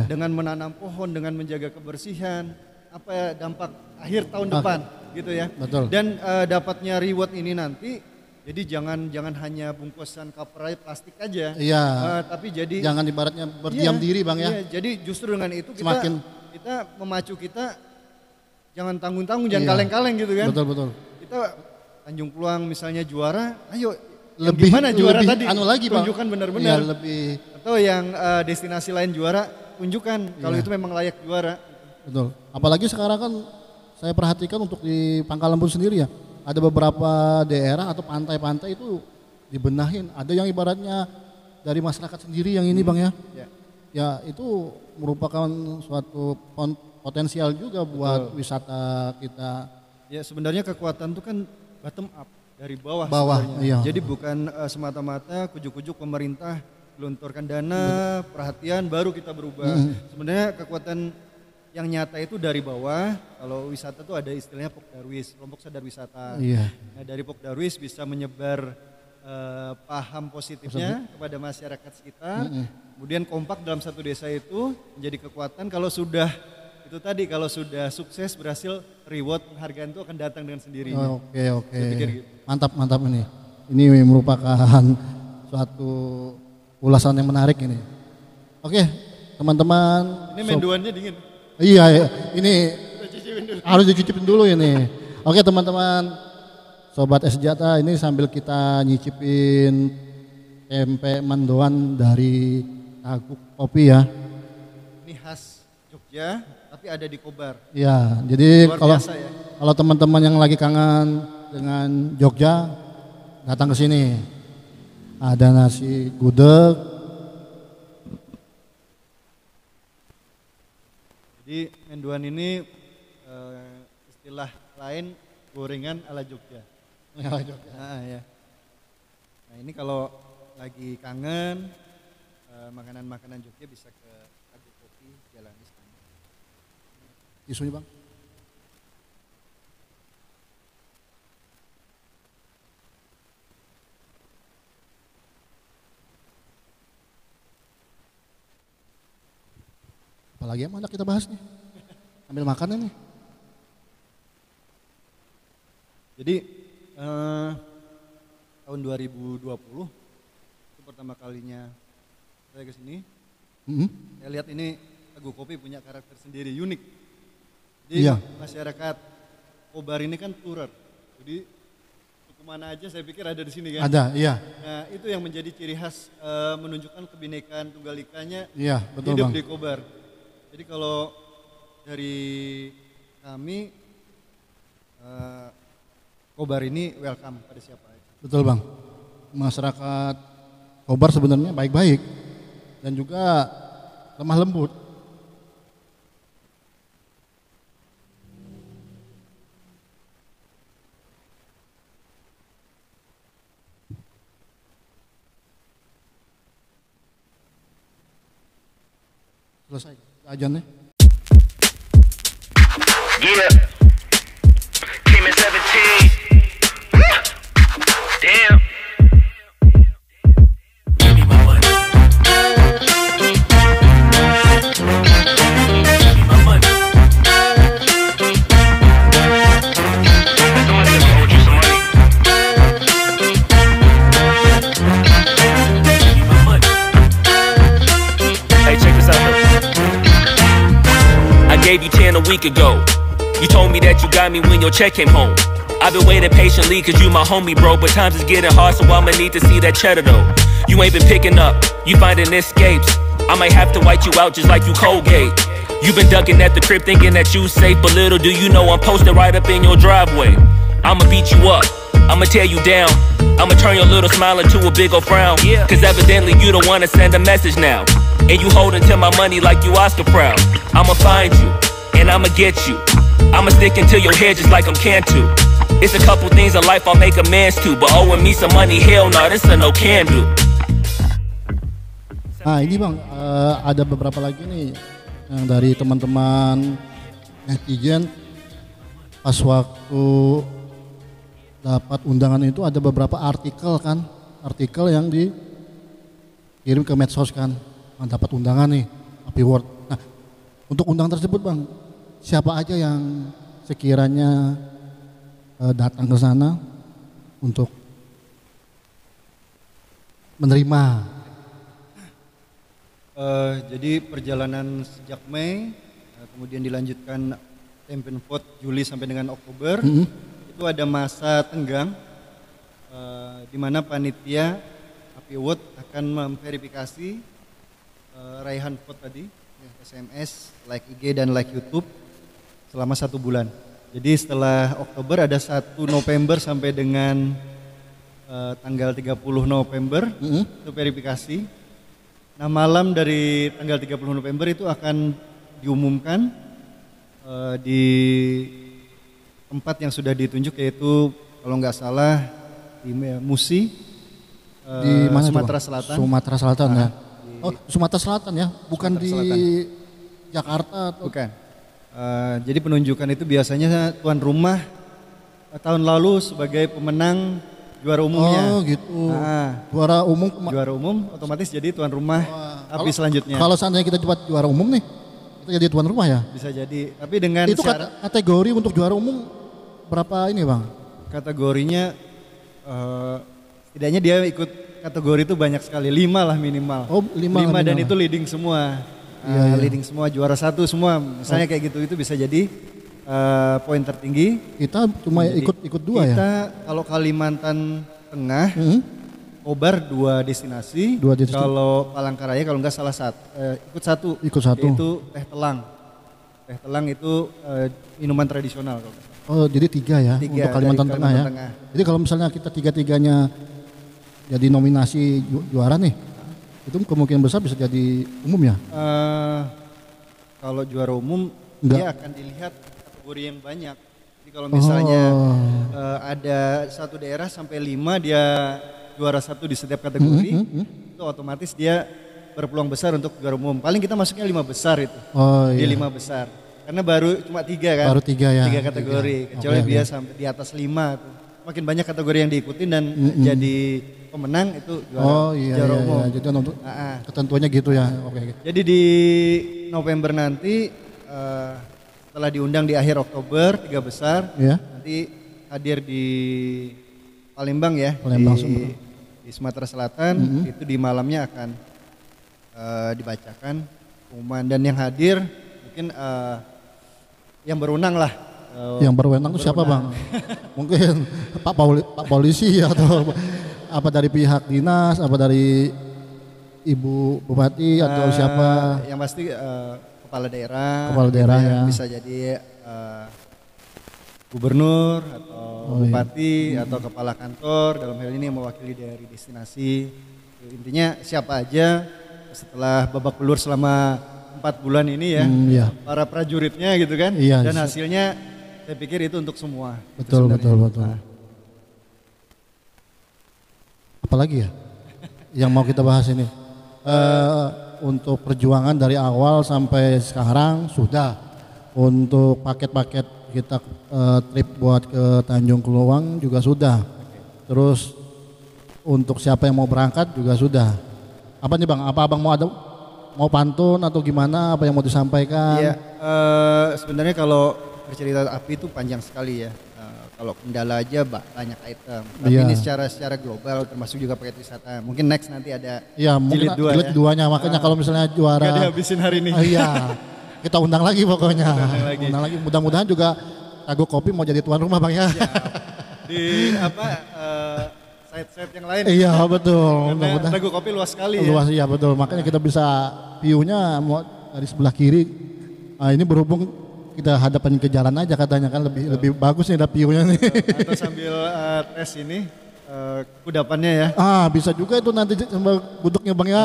dengan menanam pohon, dengan menjaga kebersihan. Apa dampak akhir tahun depan gitu ya. Betul. Dan dapatnya reward ini nanti jadi jangan hanya bungkusan cover plastik aja. Tapi jadi jangan ibaratnya berdiam diri, Bang ya. Jadi justru dengan itu kita memacu kita jangan tanggung-tanggung, jangan kaleng-kaleng gitu kan. Betul. Kita Tanjung Peluang misalnya juara, ayo lebih gimana juara lebih tadi? Lagi, Bang. Tunjukkan benar-benar. Lebih. Atau yang destinasi lain juara, tunjukkan kalau itu memang layak juara. Betul. Apalagi sekarang kan saya perhatikan untuk di Pangkalambun sendiri ya, ada beberapa daerah atau pantai-pantai itu dibenahin. Ada yang ibaratnya dari masyarakat sendiri yang ini, Bang ya. Ya itu merupakan suatu potensial juga buat wisata kita. Ya sebenarnya kekuatan itu kan bottom up, dari bawah iya. Jadi bukan semata-mata kujuk-kujuk pemerintah gelontorkan dana, perhatian baru kita berubah. Sebenarnya kekuatan yang nyata itu dari bawah. Kalau wisata tuh ada istilahnya Pokdarwis, kelompok sadar wisata. Nah, dari Pokdarwis bisa menyebar paham positifnya kepada masyarakat sekitar. Kemudian kompak dalam satu desa itu menjadi kekuatan. Kalau sudah itu tadi, kalau sudah sukses berhasil, reward penghargaan itu akan datang dengan sendirinya. Oke. Gitu. Mantap ini. Ini merupakan suatu ulasan yang menarik ini. Oke, teman-teman. Ini menduannya dingin. Iya, ini harus dicicipin dulu ini. Oke teman-teman, Sobat Es Jata, ini sambil kita nyicipin tempe mendoan dari Taguk Kopi ya. Ini khas Jogja, tapi ada di Kobar. Iya, jadi kalau teman-teman yang lagi kangen dengan Jogja, datang ke sini. Ada nasi gudeg. Jadi menduan ini istilah lain gorengan ala Jogja. Ala Jogja. Nah, ya. Nah ini kalau lagi kangen makanan-makanan Jogja bisa ke Agu Kopi Jalan Istana. Isunya Bang. Apalagi yang mana kita bahas nih? Ambil makanan nih. Jadi tahun 2020 itu pertama kalinya saya ke sini. Saya lihat ini Agu Kopi punya karakter sendiri unik. Jadi masyarakat Kobar ini kan tourer. Jadi suku mana aja saya pikir ada di sini kan. Ada, iya. Nah itu yang menjadi ciri khas menunjukkan kebinekaan tunggal ikanya betul, hidup Bang. di Kobar. Jadi kalau dari kami Kobar ini welcome pada siapa aja. Betul Bang. Masyarakat Kobar sebenarnya baik-baik dan juga lemah lembut. Selesai ajannya. Yeah. Came in 17. Damn. Give me my money. Give me my money. Somebody ever owed you some money? Give me my money. Hey, check this out though. I gave you 10 a week ago. You told me that you got me when your check came home. I've been waiting patiently cause you my homie bro, but times is getting hard so I'ma need to see that cheddar though. You ain't been picking up, you finding escapes. I might have to white you out just like you Colgate. You been ducking at the crib thinking that you safe, but little do you know I'm posted right up in your driveway. I'ma beat you up, I'ma tear you down, I'ma turn your little smile into a big ol' frown. Cause evidently you don't wanna send a message now, and you holding to my money like you Oscar proud. I'ma find you, and I'ma get you, I'ma stick into your head just like I'm Cantu. It's a couple things in life I'll make amends to, but owing me some money, hell no, this a no can do. Nah ini Bang, ada beberapa lagi nih yang dari teman-teman netizen pas waktu dapat undangan itu ada beberapa artikel yang dikirim ke medsos kan, dapat undangan nih Happy World. Nah untuk undangan tersebut Bang, siapa aja yang sekiranya datang ke sana untuk menerima? Jadi perjalanan sejak Mei, kemudian dilanjutkan campaign vote Juli sampai dengan Oktober, itu ada masa tenggang di mana panitia Happy Award akan memverifikasi raihan vote tadi, SMS, like IG dan like YouTube selama 1 bulan. Jadi setelah Oktober ada 1 November sampai dengan tanggal 30 November itu verifikasi. Nah malam dari tanggal 30 November itu akan diumumkan di tempat yang sudah ditunjuk, yaitu kalau nggak salah di Musi, di mana Sumatera Selatan. Sumatera Selatan nah, ya. Oh Sumatera Selatan ya, bukan Sumatera di Selatan. Jakarta atau? Bukan. Jadi penunjukan itu biasanya tuan rumah tahun lalu sebagai pemenang juara umumnya. Oh gitu. Juara umum. Otomatis jadi tuan rumah API selanjutnya. Kalau seandainya kita dapat juara umum nih, kita jadi tuan rumah ya? Bisa jadi. Tapi dengan itu kategori untuk juara umum berapa ini Bang? Kategorinya setidaknya dia ikut kategori itu banyak sekali, 5 lah minimal. Oh 5 dan itu leading semua. Iya. Leading semua, juara 1 semua, misalnya kayak gitu, itu bisa jadi poin tertinggi. Kita cuma jadi, ikut 2 ya? Kita kalau Kalimantan Tengah, Kobar 2 destinasi. Kalau Palangkaraya kalau enggak ikut satu. Ikut 1. Yaitu Teh Telang. teh telang itu minuman tradisional kalau nggak salah. Oh, jadi 3 ya untuk Kalimantan Tengah ya. Jadi kalau misalnya kita 3-3-nya jadi nominasi juara nih, itu kemungkinan besar bisa jadi umum ya? Kalau juara umum Enggak. dia akan dilihat kategori yang banyak. Jadi kalau misalnya ada satu daerah sampai 5 dia juara 1 di setiap kategori, itu otomatis dia berpeluang besar untuk juara umum. Paling kita masuknya 5 besar itu. Di 5 besar. Karena baru cuma 3 kan. Baru 3 ya. 3 kategori. Kecuali dia sampai di atas 5 tuh. Makin banyak kategori yang diikutin dan jadi pemenang itu juara umum. Jadi untuk ketentuannya gitu ya. Oke. Jadi di November nanti setelah diundang di akhir Oktober 3 besar, nanti hadir di Palembang ya, di Sumatera Selatan, itu di malamnya akan dibacakan pengumuman dan yang hadir mungkin yang berwenang lah. Yang berwenang itu siapa bang? Mungkin Pak Polisi atau apa dari pihak dinas, apa dari Ibu Bupati atau siapa? Yang pasti kepala daerah ya. Bisa jadi gubernur atau bupati atau kepala kantor dalam hal ini yang mewakili dari destinasi. Intinya siapa aja setelah babak belur selama 4 bulan ini ya, para prajuritnya gitu kan, dan hasilnya saya pikir itu untuk semua. Betul. Apalagi ya yang mau kita bahas ini? Untuk perjuangan dari awal sampai sekarang sudah. Untuk paket-paket kita trip buat ke Tanjung Keluang juga sudah. Terus untuk siapa yang mau berangkat juga sudah. Apa nih bang? Apa abang mau pantun atau gimana? Apa yang mau disampaikan? Iya, sebenarnya kalau bercerita api itu panjang sekali ya. Kalau kendala aja banyak item. Tapi ini secara global termasuk juga paket wisata. Mungkin next nanti ada jilid 2 jilid 2-nya. Makanya kalau misalnya juara. Gak dihabisin hari ini. Iya, kita undang lagi pokoknya. Undang lagi. Mudah-mudahan juga Tagok Kopi mau jadi tuan rumah bang ya. Di side-side yang lain. Iya betul. Karena Tagok Kopi luas sekali luas, ya. Iya betul. Makanya kita bisa view-nya mau dari sebelah kiri. Nah, ini berhubung kita hadapan ke jalan aja katanya kan lebih bagus nih ada view-nya nih. Atau sambil tes ini kudapannya ya. Bisa juga itu nanti sambil guduknya bang ya.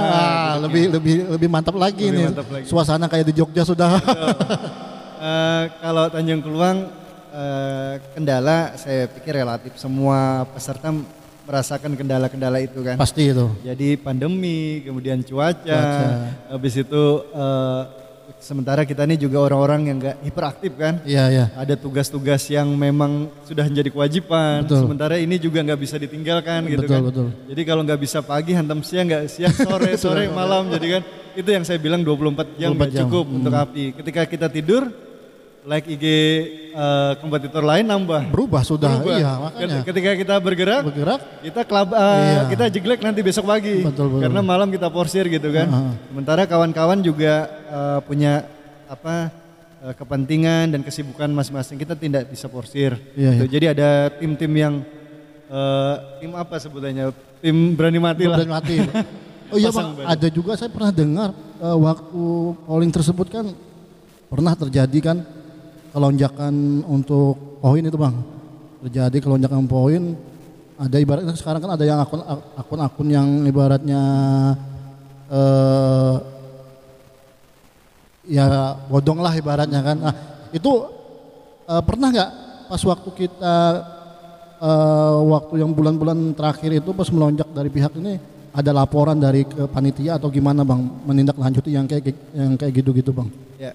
Lebih mantap lagi nih. Suasana kayak di Jogja sudah. Kalau Tanjung Keluang kendala saya pikir relatif semua peserta merasakan kendala-kendala itu kan. Pasti itu. Jadi pandemi, kemudian cuaca. Habis itu sementara kita ini juga orang-orang yang gak hiperaktif kan. Iya. Ada tugas-tugas yang memang sudah menjadi kewajiban. Betul. Sementara ini juga gak bisa ditinggalkan gitu kan. Betul. Jadi kalau gak bisa pagi hantam siang, gak siang sore malam. Jadi kan itu yang saya bilang 24 jam gak cukup untuk api. Ketika kita tidur, like IG kompetitor lain nambah. Berubah. Iya makanya. Ketika kita bergerak kita kita jeglek nanti besok pagi. Betul. Karena malam kita porsir gitu kan. Sementara kawan-kawan juga punya kepentingan dan kesibukan masing-masing. Kita tidak bisa porsir. Iya. Jadi ada tim-tim yang tim apa sebutannya? Tim berani mati lah. Berani mati. Oh iya bang, ada juga saya pernah dengar waktu polling tersebut kan pernah terjadi kan kelonjakan untuk poin itu bang. Terjadi kelonjakan poin, ada ibaratnya sekarang kan ada yang akun-akun yang ibaratnya ya bodong lah ibaratnya kan. Nah itu pernah nggak pas waktu kita waktu yang bulan-bulan terakhir itu pas melonjak dari pihak ini ada laporan dari ke panitia atau gimana bang menindaklanjuti yang kayak gitu-gitu bang? Ya,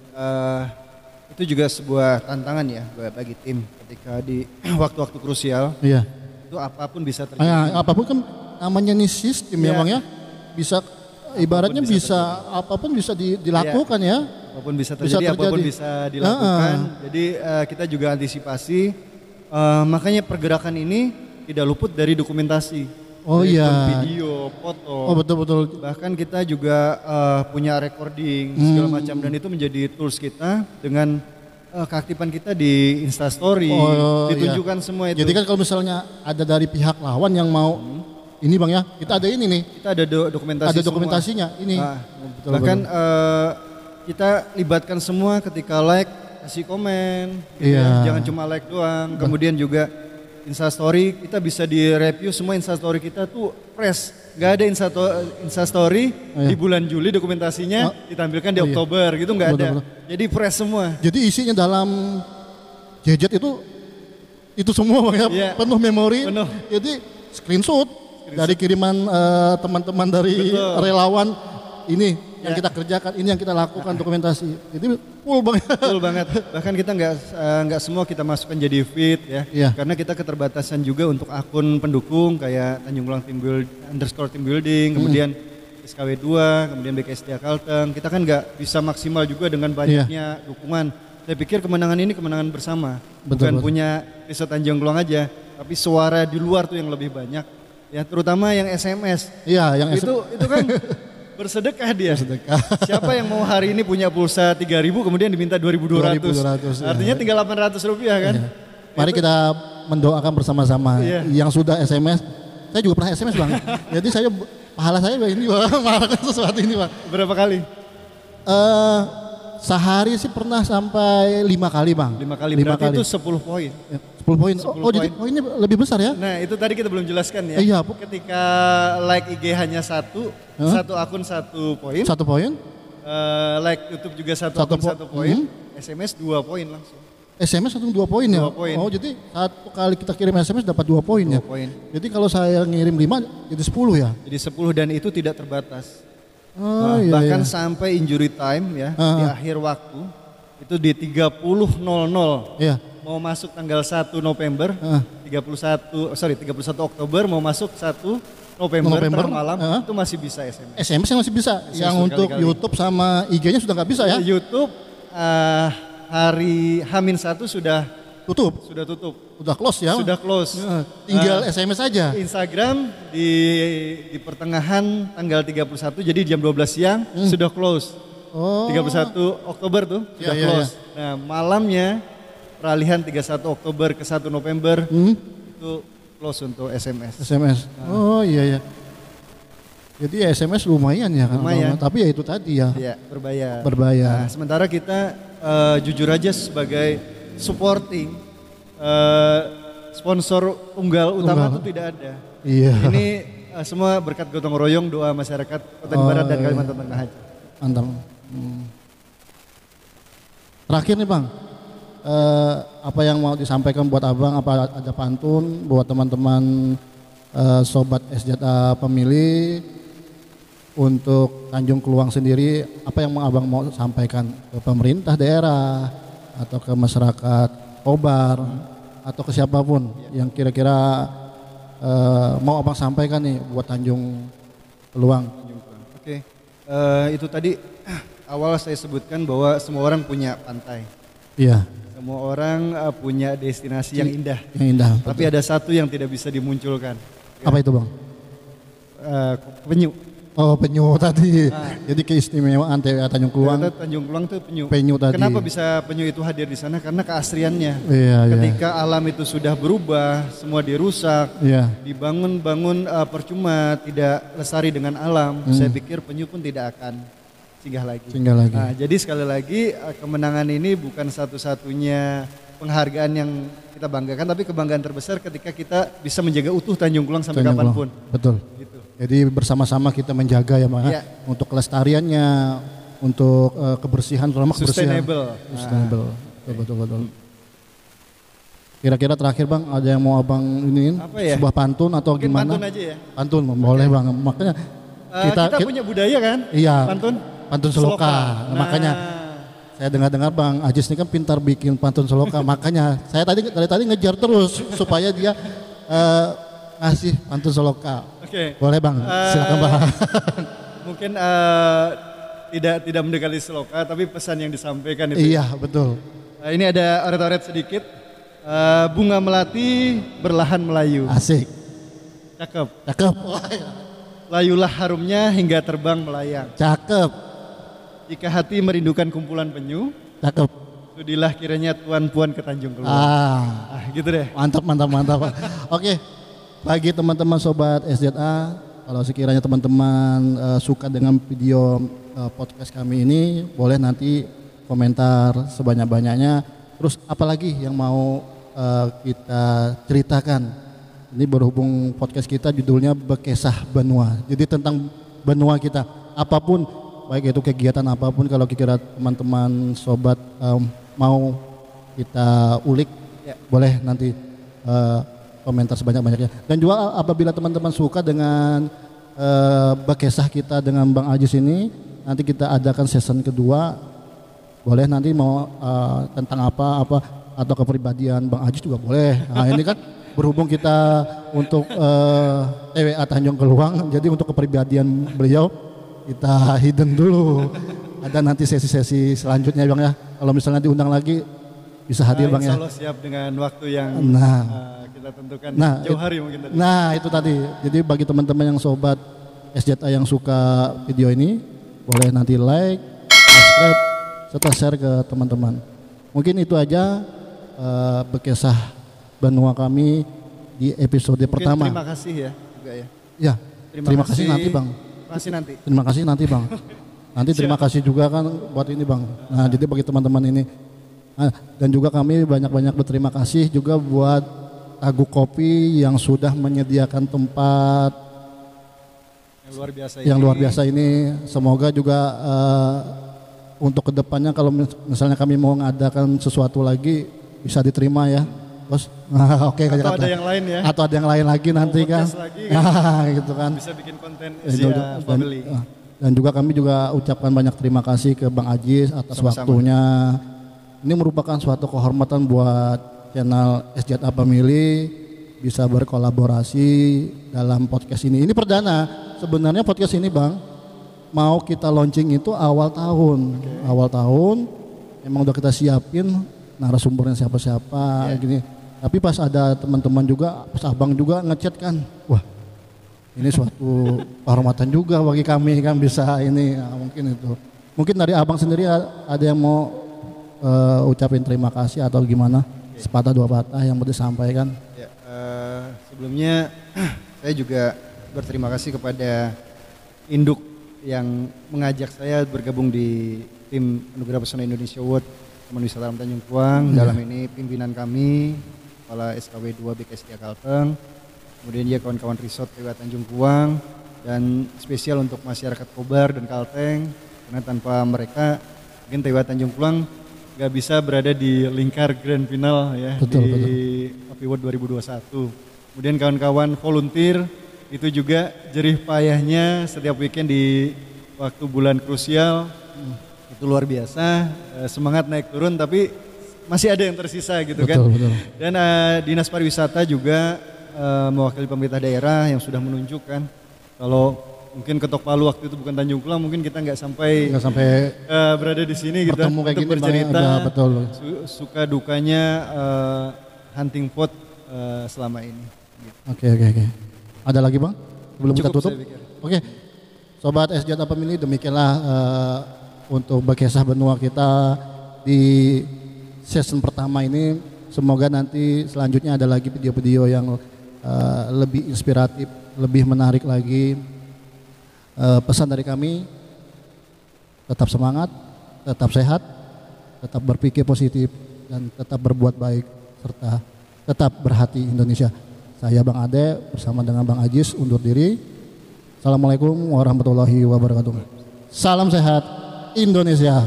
itu juga sebuah tantangan ya bagi tim ketika di waktu-waktu krusial. Iya. Itu apapun bisa terjadi. Apapun kan namanya nih sistem ya bang ya. Bisa ibaratnya apapun bisa dilakukan ya. Apapun bisa terjadi. Apapun bisa dilakukan. Jadi kita juga antisipasi. Makanya pergerakan ini tidak luput dari dokumentasi. Oh iya. Video, foto. Oh betul. Bahkan kita juga punya recording segala macam dan itu menjadi tools kita dengan keaktifan kita di Instastory, ditunjukkan semua itu. Jadi kan kalau misalnya ada dari pihak lawan yang mau ini bang ya, kita ada ini nih. Kita ada dokumentasi. Ada dokumentasinya semua. Ini. Bahkan kita libatkan semua ketika like, kasih komen, gitu Iya. ya. Jangan cuma like doang. Kemudian juga Instastory, kita bisa di-review semua Instastory kita tuh fresh. Gak ada Instastory di bulan Juli dokumentasinya ditampilkan di Oktober gitu, nggak ada. Betul. Jadi fresh semua. Jadi isinya dalam gadget itu semua Bang ya, Iya. penuh memori. Penuh. Jadi screenshot dari kiriman teman-teman dari Betul. relawan ini yang Ya. kita kerjakan, ini yang kita lakukan dokumentasi. Jadi full Bang ya. Betul banget. Bahkan kita nggak semua kita masukkan jadi feed ya. Iya. Karena kita keterbatasan juga untuk akun pendukung kayak Tanjung Gulang _team building, kemudian SKW2, kemudian BKSDA Kalteng. Kita kan nggak bisa maksimal juga dengan banyaknya dukungan. Saya pikir kemenangan ini kemenangan bersama. Betul, Bukan betul. punya Riso Tanjung Gulang aja, tapi suara di luar tuh yang lebih banyak. Ya, terutama yang SMS. Iya, yang Itu kan bersedekah dia. Siapa yang mau hari ini punya pulsa 3.000 kemudian diminta 2.200. 2.200, Artinya tinggal 800 rupiah kan. Mari kita mendoakan bersama-sama. Iya. Yang sudah SMS, saya juga pernah SMS Bang. Jadi pahala saya ini Bang, melakukan sesuatu ini Bang. Berapa kali? Sehari sih pernah sampai 5 kali Bang. 5 kali. Berarti itu 10 poin. Ya, 10 poin. 10 Jadi poin. poinnya lebih besar ya? Nah itu tadi kita belum jelaskan ya. Iya, Bu. Ketika like IG hanya satu akun 1 poin. 1 poin. Like YouTube juga satu Satu akun po- 1 poin. SMS 2 poin langsung. SMS langsung 2 poin ya? 2 poin. Oh jadi 1 kali kita kirim SMS dapat 2 poin ya? 2 poin. Jadi kalau saya ngirim 5 jadi 10 ya? Jadi 10 dan itu tidak terbatas. Oh iya, Bahkan iya. sampai injury time ya di akhir waktu itu di 30.00 Iya. mau masuk tanggal 1 November 31 Oktober mau masuk 1 November, November, tengah malam uh-huh. itu masih bisa SMS. SMS yang masih bisa, Masih yang bisa untuk berkali-kali. YouTube sama IG-nya sudah nggak bisa ya? YouTube hari H-1 sudah Tutup, tutup. udah close ya? Sudah close. Ya, tinggal SMS aja. Instagram di pertengahan tanggal 31 jadi jam 12 siang sudah close. Oh. 31 Oktober tuh sudah Iya, iya, close. Nah, malamnya peralihan 31 Oktober ke 1 November itu close untuk SMS. SMS. Oh iya ya. Jadi ya SMS lumayan ya kan? Lumayan. Tapi ya itu tadi ya. Iya, berbayar. Berbayar. Nah, sementara kita jujur aja sebagai supporting sponsor tunggal utama itu tidak ada. Iya. Ini semua berkat gotong royong doa masyarakat Kota Barat dan Kalimantan Tengah aja. Mantap. Terakhir nih Bang, apa yang mau disampaikan buat Abang? Apa ada pantun buat teman-teman sobat SJA pemilih untuk Tanjung Kluang sendiri? Apa yang Abang mau sampaikan ke pemerintah daerah atau ke masyarakat Kobar atau ke siapapun yang kira-kira mau Abang sampaikan nih buat Tanjung Kluang? Oke, itu tadi awal saya sebutkan bahwa semua orang punya pantai. Iya. Semua orang punya destinasi yang indah. Yang indah. Tapi ada satu yang tidak bisa dimunculkan. Apa itu Bang? Penyu. Oh penyu tadi. Jadi keistimewaan TWA Tanjung Kluang. Ternyata Tanjung Kluang itu penyu. Penyu tadi. Kenapa bisa penyu itu hadir di sana? Karena keasriannya. Iya, Ketika alam itu sudah berubah, semua dirusak, iya. dibangun percuma, tidak lestari dengan alam. Saya pikir penyu pun tidak akan singgah lagi. Singgah lagi. Nah, jadi sekali lagi kemenangan ini bukan satu-satunya penghargaan yang kita banggakan, tapi kebanggaan terbesar ketika kita bisa menjaga utuh Tanjung Kluang sampai Tanjung kapanpun. Kluang. Betul. Gitu. Jadi bersama-sama kita menjaga ya Bang. Iya. Untuk kelestariannya, untuk kebersihan, terutama kebersihan. Sustainable. Betul. Kira-kira terakhir Bang, ada yang mau Abang iniin? Apa ya? Sebuah pantun atau Mungkin gimana? pantun aja ya. Pantun, boleh Bang. Makanya Kita punya budaya kan? Iya. Pantun Seloka. Nah, Makanya saya dengar-dengar Bang Ajis ini kan pintar bikin pantun seloka. Makanya saya dari tadi ngejar terus supaya dia ngasih pantun seloka. Oke. Boleh Bang, silakan Bang. Mungkin tidak mendekati seloka, tapi pesan yang disampaikan itu. Iya betul. Ini ada oret-oret sedikit. Bunga melati berlahan melayu. Asik. Cakep. Cakep. Layulah harumnya hingga terbang melayang. Cakep. Jika hati merindukan kumpulan penyu, Cakep. sudilah kiranya tuan puan ke Tanjung Kluang. Gitu deh. Mantap. Oke. Bagi teman-teman sobat SZA, kalau sekiranya teman-teman suka dengan video podcast kami ini, boleh nanti komentar sebanyak-banyaknya. Terus apalagi yang mau kita ceritakan. Ini berhubung podcast kita judulnya Bekesah Benua. Jadi tentang benua kita, apapun, baik itu kegiatan apapun, kalau kira teman-teman sobat mau kita ulik, boleh nanti komentar sebanyak-banyaknya. Dan juga apabila teman-teman suka dengan Bekesah kita dengan Bang Ajis ini, nanti kita adakan season kedua. Boleh nanti mau tentang apa atau kepribadian Bang Ajis juga boleh. Nah ini kan berhubung kita untuk TWA Tanjung Keluang, jadi untuk kepribadian beliau kita hidden dulu. Ada nanti sesi-sesi selanjutnya Bang ya. Kalau misalnya diundang lagi bisa hadir Bang ya. Insya Allah siap dengan waktu yang kita tentukan jauh hari mungkin tadi. Nah itu tadi. Jadi bagi teman-teman yang sobat SJA yang suka video ini, boleh nanti like, subscribe, serta share ke teman-teman. Mungkin itu aja Bekesah Benua kami di episode pertama. Terima kasih ya juga ya. Ya, terima kasih nanti Bang. Terima kasih nanti Bang. Nanti terima kasih juga kan buat ini Bang. Nah jadi bagi teman-teman ini. Nah, dan juga kami banyak-banyak berterima kasih juga buat Tagu Kopi yang sudah menyediakan tempat yang luar biasa ini. Semoga juga untuk kedepannya kalau misalnya kami mau mengadakan sesuatu lagi bisa diterima ya Bos. Oke, atau ada yang lain ya. Atau ada yang lain lagi nanti kan. Gitu kan. Bisa bikin konten Asia Family. Dan juga kami juga ucapkan banyak terima kasih ke Bang Ajis atas waktunya. Ini merupakan suatu kehormatan buat channel SJA Family bisa berkolaborasi dalam podcast ini. Ini perdana. Sebenarnya podcast ini Bang mau kita launching itu awal tahun. Awal tahun emang udah kita siapin narasumbernya siapa-siapa gini. Tapi pas ada teman-teman juga, pas Abang juga ngechat kan, wah ini suatu kehormatan juga bagi kami kan bisa ini. Nah, mungkin itu. Mungkin dari Abang sendiri ada yang mau ucapin terima kasih atau gimana? Sepatah dua patah yang mau disampaikan. Ya, sebelumnya saya juga berterima kasih kepada induk yang mengajak saya bergabung di tim Anugerah Pesona Indonesia Award Taman Wisata Alam Tanjung Puang. Dalam ini pimpinan kami, Kepala SKW 2 BKSDA Kalteng, kemudian dia kawan-kawan resort TWA Tanjung Puang, dan spesial untuk masyarakat Kobar dan Kalteng, karena tanpa mereka mungkin TWA Tanjung Puang gak bisa berada di lingkar grand final ya. Betul. Api World 2021. Kemudian kawan-kawan volunteer itu juga jerih payahnya setiap weekend di waktu bulan krusial. Itu luar biasa, semangat naik turun tapi masih ada yang tersisa gitu kan. Betul. Dan Dinas Pariwisata juga mewakili pemerintah daerah yang sudah menunjukkan kalau mungkin ketok palu waktu itu bukan Tanjung Pulang, mungkin kita nggak sampai berada di sini gitu untuk bercerita suka dukanya hunting pot selama ini. Gitu. Oke. Ada lagi Bang? Sebelum kita tutup? Oke. Sobat SJA Family, demikianlah untuk Bekesah Benua kita di season pertama ini. Semoga nanti selanjutnya ada lagi video-video yang lebih inspiratif, lebih menarik lagi. Pesan dari kami, tetap semangat, tetap sehat, tetap berpikir positif, dan tetap berbuat baik, serta tetap berhati Indonesia. Saya Bang Ade bersama dengan Bang Ajis undur diri. Assalamualaikum warahmatullahi wabarakatuh. Salam sehat Indonesia.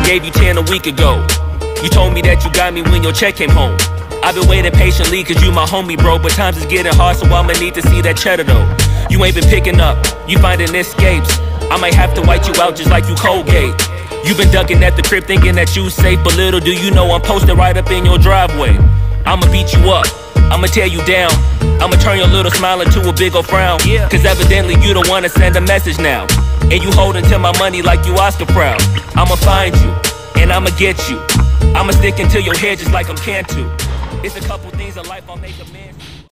Gave you 10 a week ago. You told me that you got me when your check came home. I've been waiting patiently cause you my homie bro, but times is getting hard so I'ma need to see that cheddar though. You ain't been picking up, you finding escapes. I might have to white you out just like you Colgate. You been ducking at the crib thinking that you safe, but little do you know I'm posted right up in your driveway. I'ma beat you up, I'ma tear you down, I'ma turn your little smile into a big ol' frown. Cause evidently you don't wanna send a message now, and you holding to my money like you Oscar proud. I'ma find you, and I'ma get you. I'ma stick into your head just like I'm Cantu. It's a couple things in life I'll make a man.